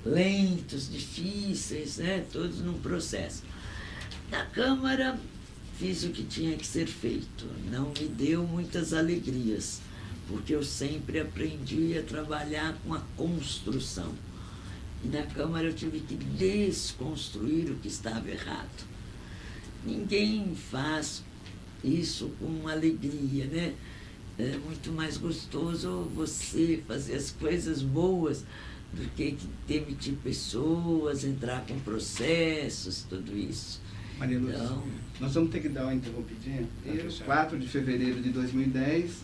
lentos, difíceis, né? Todos num processo. Na Câmara, fiz o que tinha que ser feito. Não me deu muitas alegrias, porque eu sempre aprendi a trabalhar com a construção. E na Câmara eu tive que desconstruir o que estava errado. Ninguém faz isso com alegria, né? É muito mais gostoso você fazer as coisas boas do que demitir pessoas, entrar com processos, tudo isso. Maria Lúcia, nós vamos ter que dar uma interrompidinha. 4 de fevereiro de 2010,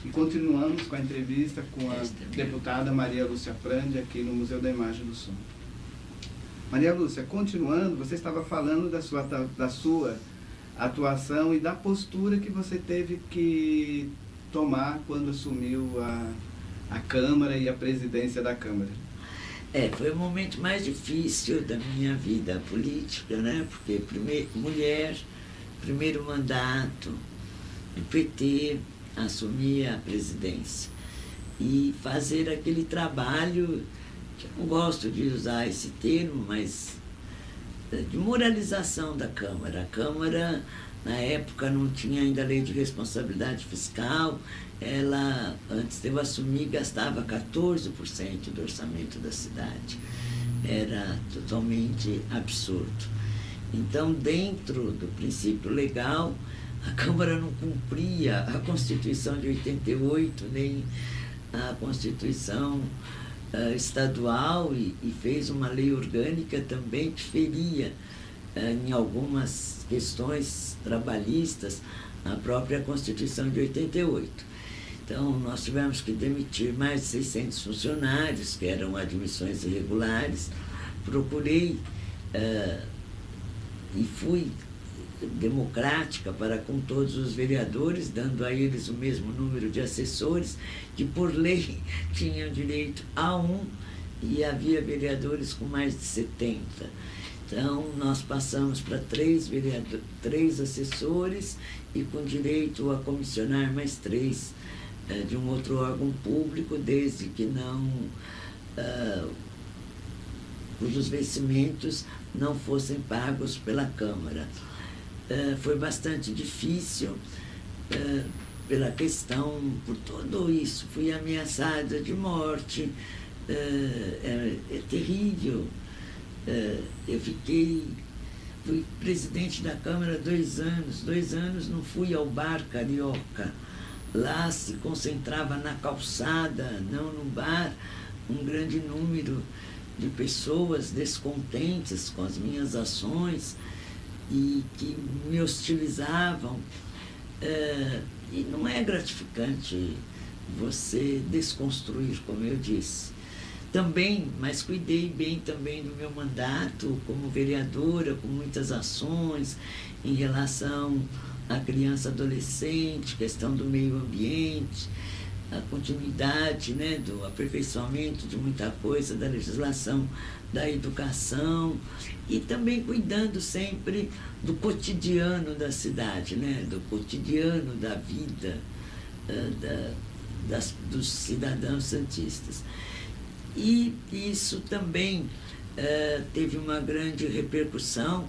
E continuamos com a entrevista com a deputada Maria Lúcia Prandi, aqui no Museu da Imagem do Som. Maria Lúcia, continuando, você estava falando da sua atuação e da postura que você teve que tomar quando assumiu a Câmara e a presidência da Câmara. Foi o momento mais difícil da minha vida política, né? Porque mulher, primeiro mandato do PT, assumir a presidência e fazer aquele trabalho, que eu não gosto de usar esse termo, mas de moralização da Câmara. A Câmara, na época, não tinha ainda lei de responsabilidade fiscal. Ela, antes de eu assumir, gastava 14% do orçamento da cidade. Era totalmente absurdo. Então, dentro do princípio legal, a Câmara não cumpria a Constituição de 88, nem a Constituição estadual, e fez uma lei orgânica também que feria, em algumas questões trabalhistas, a própria Constituição de 88. Então, nós tivemos que demitir mais de 600 funcionários, que eram admissões irregulares. Procurei e fui democrática para com todos os vereadores, dando a eles o mesmo número de assessores, que por lei tinham direito a um, e havia vereadores com mais de 70. Então, nós passamos para 3 assessores e com direito a comissionar mais 3 de um outro órgão público, desde que cujos vencimentos não fossem pagos pela Câmara. Foi bastante difícil pela questão, por tudo isso. Fui ameaçada de morte, é terrível. Eu fui presidente da Câmara 2 anos. 2 anos não fui ao bar Carioca. Lá se concentrava na calçada, não no bar, um grande número de pessoas descontentes com as minhas ações e que me hostilizavam. E não é gratificante você desconstruir, como eu disse. Também, mas cuidei bem também do meu mandato como vereadora, com muitas ações em relação à criança e adolescente, questão do meio ambiente, a continuidade, né, do aperfeiçoamento de muita coisa da legislação da educação, e também cuidando sempre do cotidiano da cidade, né, do cotidiano da vida dos cidadãos santistas. E isso também teve uma grande repercussão.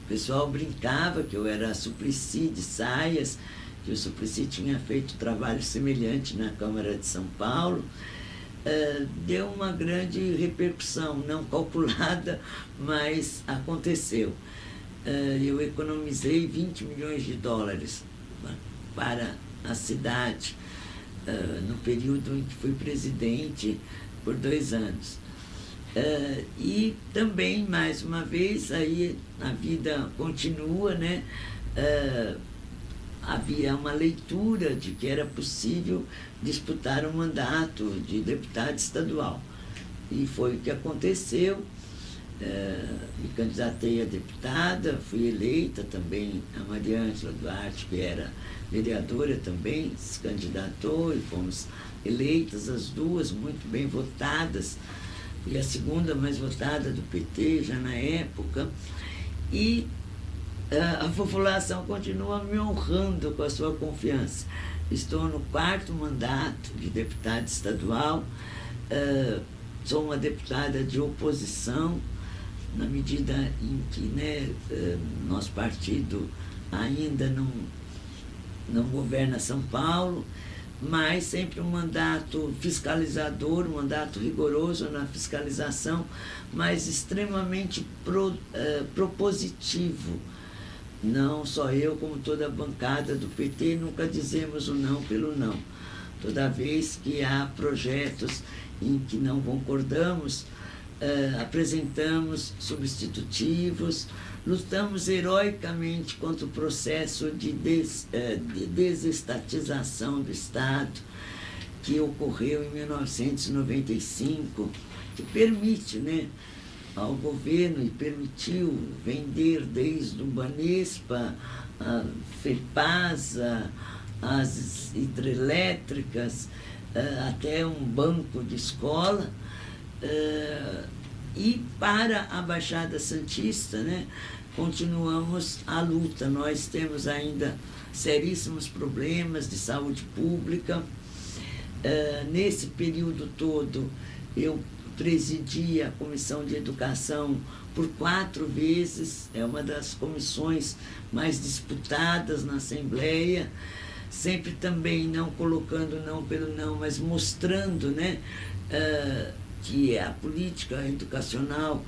O pessoal brincava que eu era Suplicy de Saias, que o Suplicy tinha feito trabalho semelhante na Câmara de São Paulo. Deu uma grande repercussão, não calculada, mas aconteceu. Eu economizei 20 milhões de dólares para a cidade no período em que fui presidente por 2 anos. E também, mais uma vez, aí a vida continua, né? Havia uma leitura de que era possível disputar um mandato de deputado estadual. E foi o que aconteceu. Me candidatei a deputada, fui eleita também. A Maria Ângela Duarte, que era vereadora também, se candidatou e fomos eleitas as duas, muito bem votadas. Fui a segunda mais votada do PT já na época. E a população continua me honrando com a sua confiança. Estou no 4º mandato de deputada estadual, sou uma deputada de oposição, na medida em que, né, nosso partido ainda não governa São Paulo, mas sempre um mandato fiscalizador, um mandato rigoroso na fiscalização, mas extremamente propositivo. Não só eu, como toda a bancada do PT, nunca dizemos o não pelo não. Toda vez que há projetos em que não concordamos, apresentamos substitutivos, lutamos heroicamente contra o processo de desestatização do Estado, que ocorreu em 1995, que permite, né, ao governo e permitiu vender desde o Banespa, a FEPASA, as hidrelétricas, até um banco de escola. E para a Baixada Santista, né, continuamos a luta. Nós temos ainda seríssimos problemas de saúde pública. Nesse período todo, eu presidi a Comissão de Educação por 4 vezes, é uma das comissões mais disputadas na Assembleia, sempre também não colocando não pelo não, mas mostrando, né, que a política educacional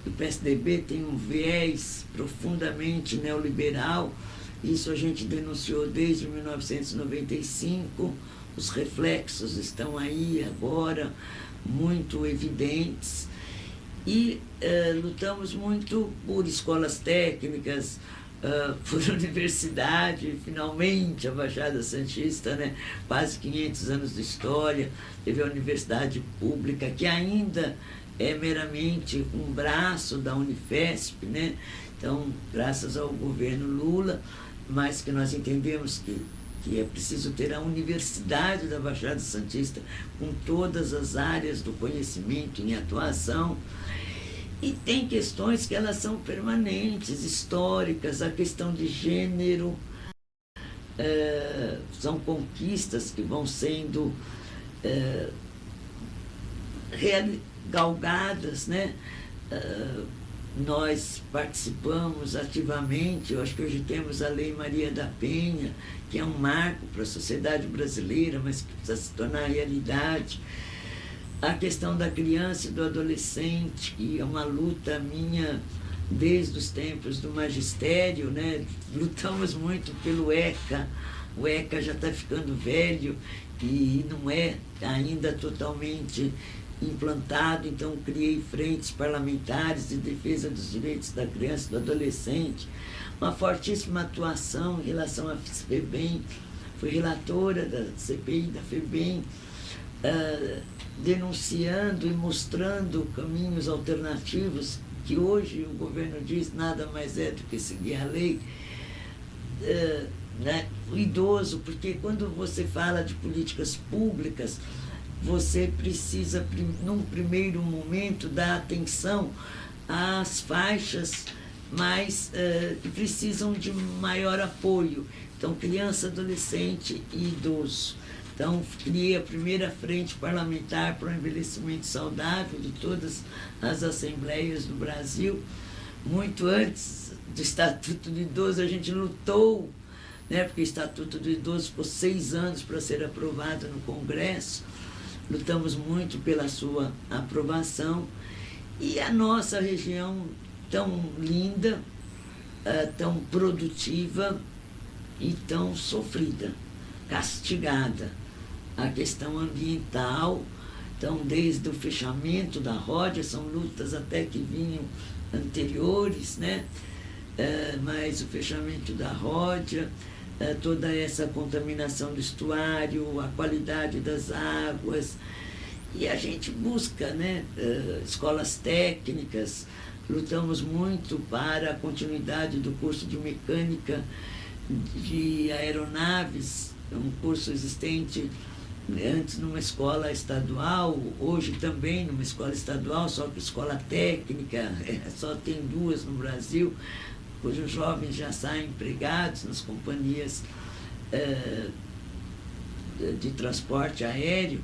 do PSDB tem um viés profundamente neoliberal. Isso a gente denunciou desde 1995, os reflexos estão aí agora, muito evidentes, e lutamos muito por escolas técnicas, por universidade. Finalmente a Baixada Santista, né, quase 500 anos de história, teve a universidade pública, que ainda é meramente um braço da Unifesp, né? Então, graças ao governo Lula, mas que nós entendemos que é preciso ter a Universidade da Baixada Santista com todas as áreas do conhecimento em atuação. E tem questões que elas são permanentes, históricas, a questão de gênero, são conquistas que vão sendo galgadas, né? Nós participamos ativamente, eu acho que hoje temos a Lei Maria da Penha, que é um marco para a sociedade brasileira, mas que precisa se tornar realidade. A questão da criança e do adolescente, que é uma luta minha desde os tempos do magistério, né? Lutamos muito pelo ECA, o ECA já está ficando velho e não é ainda totalmente implantado, então criei frentes parlamentares de defesa dos direitos da criança e do adolescente, uma fortíssima atuação em relação à FEBEM, fui relatora da CPI da FEBEM, denunciando e mostrando caminhos alternativos, que hoje o governo diz nada mais é do que seguir a lei, né? O idoso, porque quando você fala de políticas públicas, você precisa, num primeiro momento, dar atenção às faixas que precisam de maior apoio. Então, criança, adolescente e idoso. Então, criei a primeira frente parlamentar para o envelhecimento saudável de todas as assembleias do Brasil. Muito antes do Estatuto do Idoso, a gente lutou, né, porque o Estatuto do Idoso ficou 6 anos para ser aprovado no Congresso. Lutamos muito pela sua aprovação. E a nossa região tão linda, tão produtiva e tão sofrida, castigada. A questão ambiental, então, desde o fechamento da Ródia, são lutas até que vinham anteriores, né? Mas o fechamento da Ródia, toda essa contaminação do estuário, a qualidade das águas, e a gente busca, né, escolas técnicas, lutamos muito para a continuidade do curso de mecânica de aeronaves, um curso existente antes numa escola estadual, hoje também numa escola estadual, só que escola técnica, só tem 2 no Brasil, cujos jovens já saem empregados nas companhias de transporte aéreo.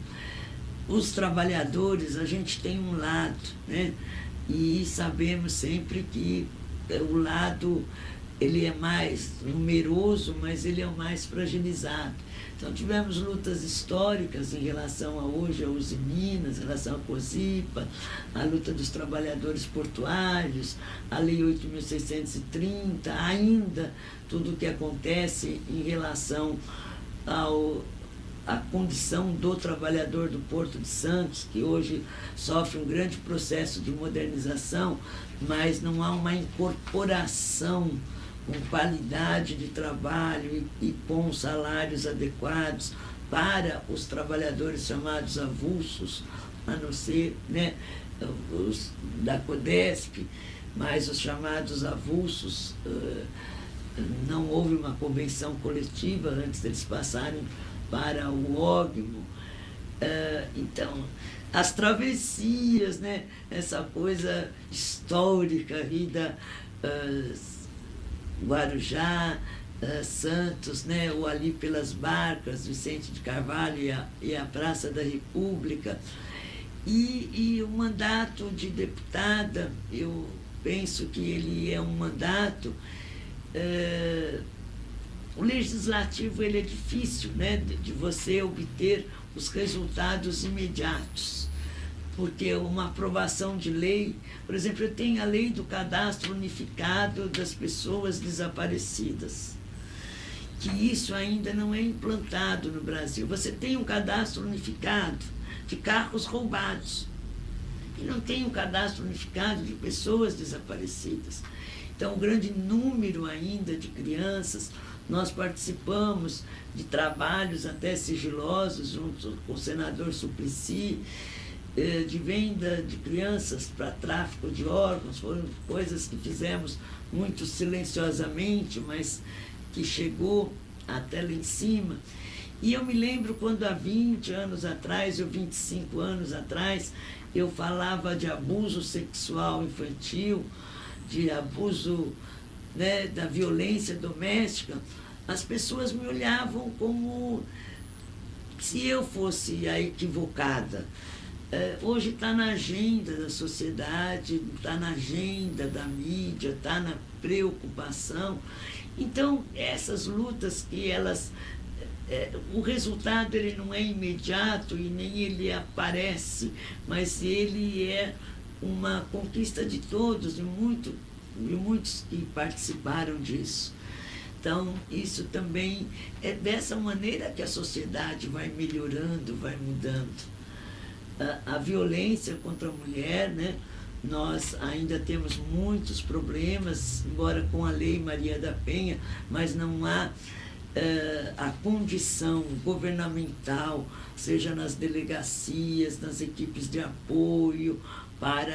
Os trabalhadores, a gente tem um lado, né? E sabemos sempre que o lado, ele é mais numeroso, mas ele é o mais fragilizado. Então, tivemos lutas históricas em relação a hoje a Usiminas, em relação a COSIPA, a luta dos trabalhadores portuários, a Lei 8.630, ainda tudo o que acontece em relação a condição do trabalhador do Porto de Santos, que hoje sofre um grande processo de modernização, mas não há uma incorporação com qualidade de trabalho e com salários adequados para os trabalhadores chamados avulsos, a não ser, né, os da CODESP, mas os chamados avulsos, não houve uma convenção coletiva antes deles passarem para o ógmo. Então, as travessias, né, essa coisa histórica aí da Guarujá, Santos, né, ou ali pelas Barcas, Vicente de Carvalho e a Praça da República. E o mandato de deputada, eu penso que ele é um mandato... o legislativo ele é difícil, né, de você obter os resultados imediatos, porque uma aprovação de lei, por exemplo, eu tenho a lei do cadastro unificado das pessoas desaparecidas, que isso ainda não é implantado no Brasil. Você tem um cadastro unificado de carros roubados e não tem um cadastro unificado de pessoas desaparecidas. Então, um grande número ainda de crianças, nós participamos de trabalhos até sigilosos junto com o senador Suplicy, de venda de crianças para tráfico de órgãos. Foram coisas que fizemos muito silenciosamente, mas que chegou até lá em cima. E eu me lembro quando há 20 anos atrás, ou 25 anos atrás, eu falava de abuso sexual infantil, de abuso, né, da violência doméstica, as pessoas me olhavam como se eu fosse a equivocada. Hoje está na agenda da sociedade, está na agenda da mídia, está na preocupação. Então, essas lutas que elas... o resultado ele não é imediato e nem ele aparece, mas ele é uma conquista de todos, de muitos que participaram disso. Então, isso também é dessa maneira que a sociedade vai melhorando, vai mudando. A violência contra a mulher, né? Nós ainda temos muitos problemas, embora com a Lei Maria da Penha, mas não há a condição governamental, seja nas delegacias, nas equipes de apoio, para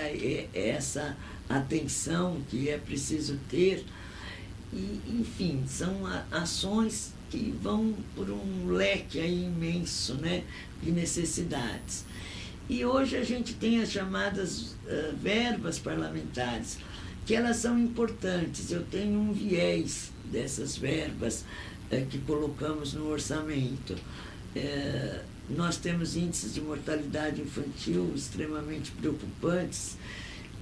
essa atenção que é preciso ter. E, enfim, são ações que vão por um leque aí imenso, né, de necessidades. E hoje a gente tem as chamadas verbas parlamentares, que elas são importantes. Eu tenho um viés dessas verbas que colocamos no orçamento. Nós temos índices de mortalidade infantil extremamente preocupantes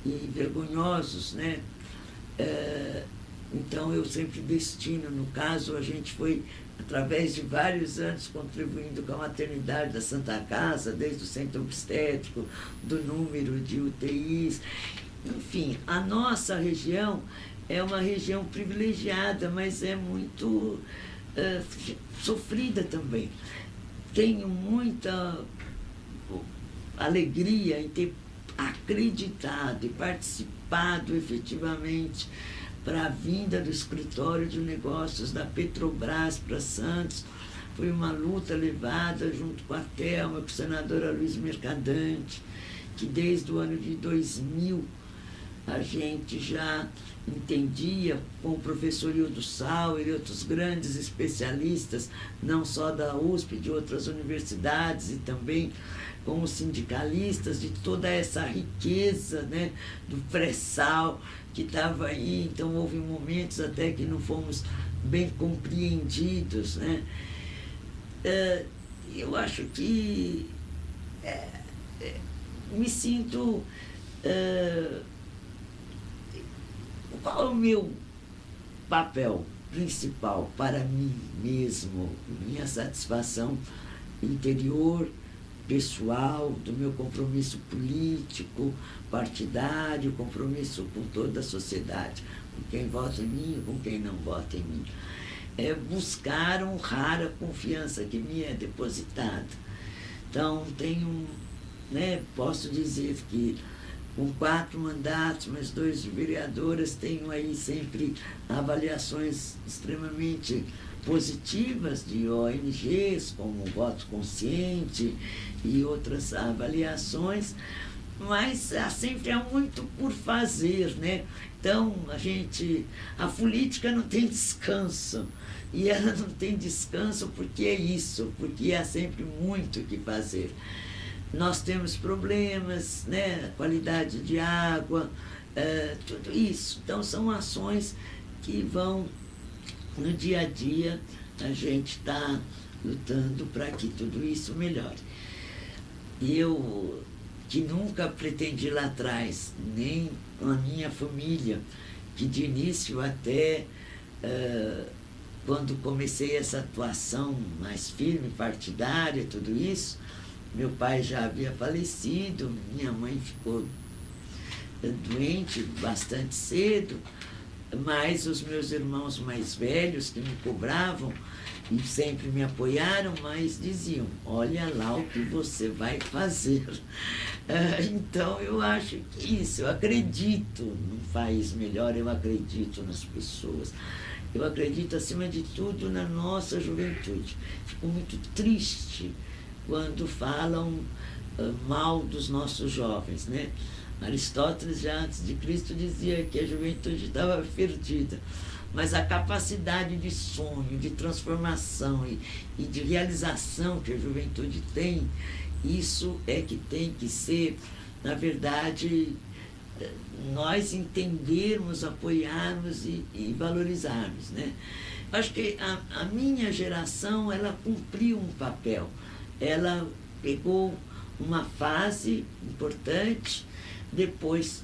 e vergonhosos, né? Então, eu sempre destino, no caso, a gente foi, através de vários anos, contribuindo com a maternidade da Santa Casa, desde o centro obstétrico, do número de UTIs. Enfim, a nossa região é uma região privilegiada, mas é muito sofrida também. Tenho muita alegria em ter acreditado e participado efetivamente para a vinda do escritório de negócios da Petrobras para Santos. Foi uma luta levada junto com a Thelma, com o senador Aloysio Mercadante, que desde o ano de 2000 a gente já entendia, com o professor Hildo Sauer e outros grandes especialistas, não só da USP, de outras universidades, e também com os sindicalistas, de toda essa riqueza, né, do pré-sal que estava aí. Então, houve momentos até que não fomos bem compreendidos, né? Eu acho que me sinto... qual é o meu papel principal para mim mesmo, minha satisfação interior, pessoal, do meu compromisso político, partidário, compromisso com toda a sociedade, com quem vota em mim e com quem não vota em mim. buscar honrar a confiança que me é depositada. Então, posso dizer que com 4 mandatos, mais 2 de vereadoras, tenho aí sempre avaliações extremamente positivas de ONGs, como o Voto Consciente e outras avaliações, mas sempre há muito por fazer, né? Então, a política não tem descanso, e ela não tem descanso porque é isso, porque há sempre muito o que fazer. Nós temos problemas, né? Qualidade de água, tudo isso. Então, são ações que vão, no dia a dia, a gente está lutando para que tudo isso melhore. E eu, que nunca pretendi lá atrás, nem a minha família, que de início até quando comecei essa atuação mais firme, partidária, tudo isso, meu pai já havia falecido, minha mãe ficou doente bastante cedo, mas os meus irmãos mais velhos que me cobravam e sempre me apoiaram, mas diziam, olha lá o que você vai fazer. Então, eu acho que isso, eu acredito num país melhor, eu acredito nas pessoas. Eu acredito, acima de tudo, na nossa juventude. Fico muito triste quando falam mal dos nossos jovens, né? Aristóteles, já antes de Cristo, dizia que a juventude estava perdida. Mas a capacidade de sonho, de transformação e de realização que a juventude tem, isso é que tem que ser, na verdade, nós entendermos, apoiarmos e valorizarmos, né? Acho que a minha geração, ela cumpriu um papel. Ela pegou uma fase importante, depois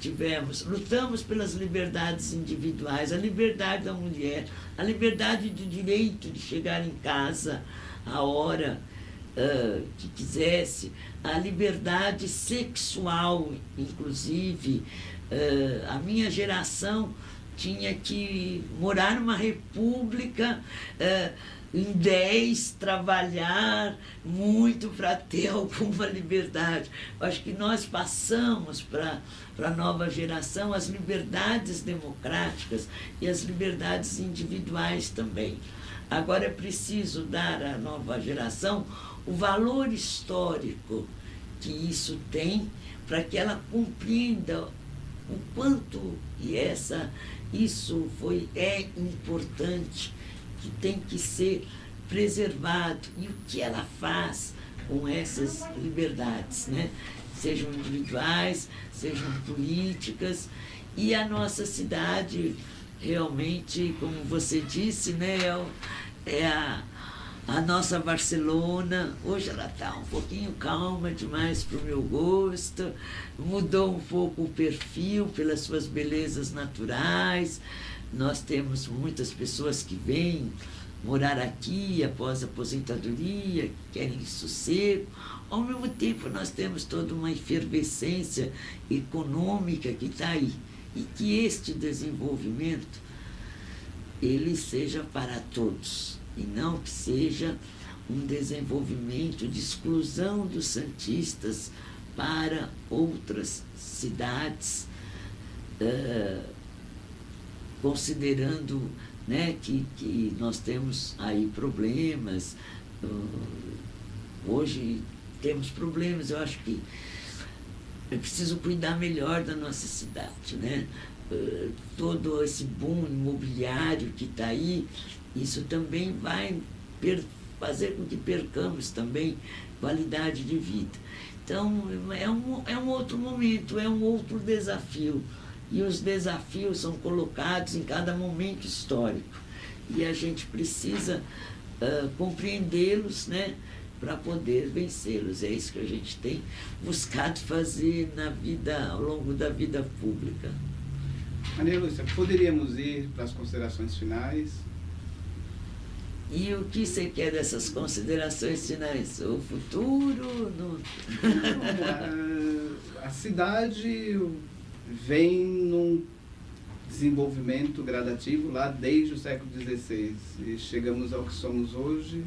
lutamos pelas liberdades individuais, a liberdade da mulher, a liberdade do direito de chegar em casa a hora que quisesse, a liberdade sexual, inclusive. A minha geração tinha que morar numa república, em 10, trabalhar muito para ter alguma liberdade. Acho que nós passamos para a nova geração as liberdades democráticas e as liberdades individuais também. Agora é preciso dar à nova geração o valor histórico que isso tem, para que ela compreenda o quanto isso é importante, que tem que ser preservado, e o que ela faz com essas liberdades, né? Sejam individuais, sejam políticas. E a nossa cidade, realmente, como você disse, né, é a nossa Barcelona. Hoje ela está um pouquinho calma demais para o meu gosto, mudou um pouco o perfil pelas suas belezas naturais. Nós temos muitas pessoas que vêm morar aqui após a aposentadoria, que querem sossego. Ao mesmo tempo, nós temos toda uma efervescência econômica que está aí. E que este desenvolvimento, ele seja para todos, e não que seja um desenvolvimento de exclusão dos santistas para outras cidades, considerando, né, que nós temos aí problemas. Hoje temos problemas, eu acho que é preciso cuidar melhor da nossa cidade, né? Todo esse boom imobiliário que está aí, isso também vai fazer com que percamos também qualidade de vida. Então, é um outro momento, é um outro desafio. E os desafios são colocados em cada momento histórico. E a gente precisa compreendê-los, né, para poder vencê-los. É isso que a gente tem buscado fazer ao longo da vida pública. Maria Lúcia, poderíamos ir para as considerações finais? E o que você quer dessas considerações finais? O futuro? A cidade vem num desenvolvimento gradativo lá desde o século XVI. E chegamos ao que somos hoje.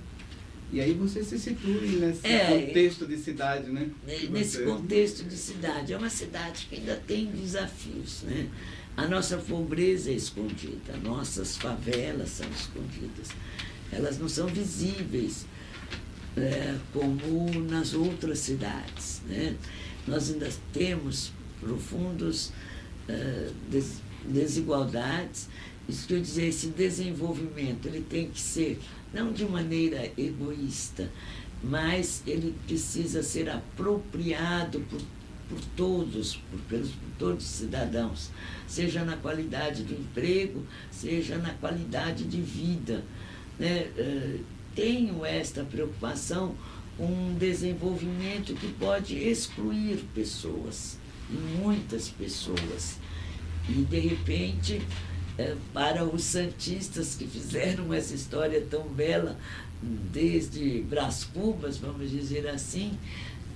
E aí você se situa nesse contexto de cidade, né? Nesse contexto de cidade. É uma cidade que ainda tem desafios, né? A nossa pobreza é escondida, nossas favelas são escondidas. Elas não são visíveis como nas outras cidades, né? Nós ainda temos profundos desigualdades. Isso quer dizer, esse desenvolvimento ele tem que ser, não de maneira egoísta, mas ele precisa ser apropriado por todos, por todos os cidadãos, seja na qualidade do emprego, seja na qualidade de vida, né? Tenho esta preocupação com um desenvolvimento que pode excluir pessoas, muitas pessoas. E, de repente, para os santistas que fizeram essa história tão bela, desde Brás Cubas, vamos dizer assim,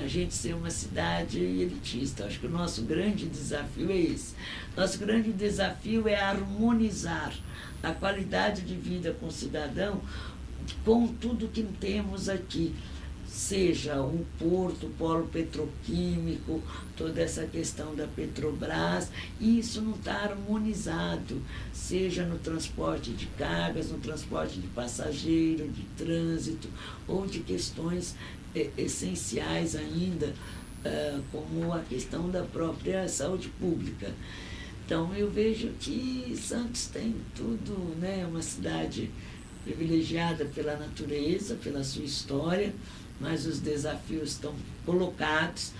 a gente ser uma cidade elitista. Acho que o nosso grande desafio é esse. Nosso grande desafio é harmonizar a qualidade de vida com o cidadão com tudo que temos aqui, seja um porto, polo petroquímico, toda essa questão da Petrobras, e isso não está harmonizado, seja no transporte de cargas, no transporte de passageiro, de trânsito, ou de questões essenciais ainda, como a questão da própria saúde pública. Então, eu vejo que Santos tem tudo, né? Uma cidade privilegiada pela natureza, pela sua história, mas os desafios estão colocados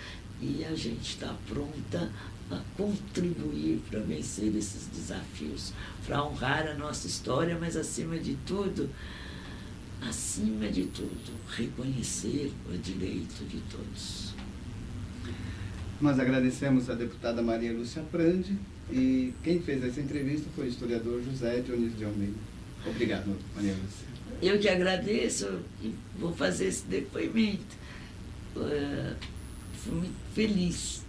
e a gente está pronta a contribuir para vencer esses desafios, para honrar a nossa história, mas acima de tudo, reconhecer o direito de todos. Nós agradecemos a deputada Maria Lúcia Prandi e quem fez essa entrevista foi o historiador José Dionísio de Almeida. Obrigado, Maria Lúcia. Eu que agradeço e vou fazer esse depoimento. Fui muito feliz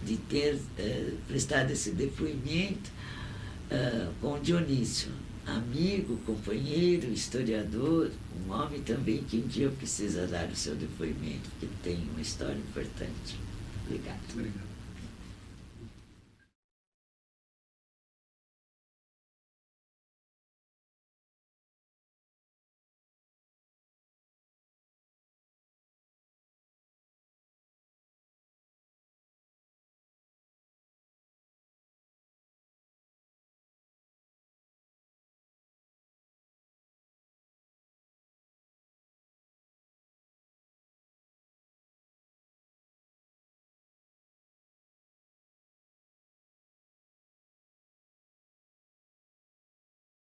de ter prestado esse depoimento com o Dionísio, amigo, companheiro, historiador, um homem também que um dia precisa dar o seu depoimento, porque tem uma história importante. Obrigado. Obrigado.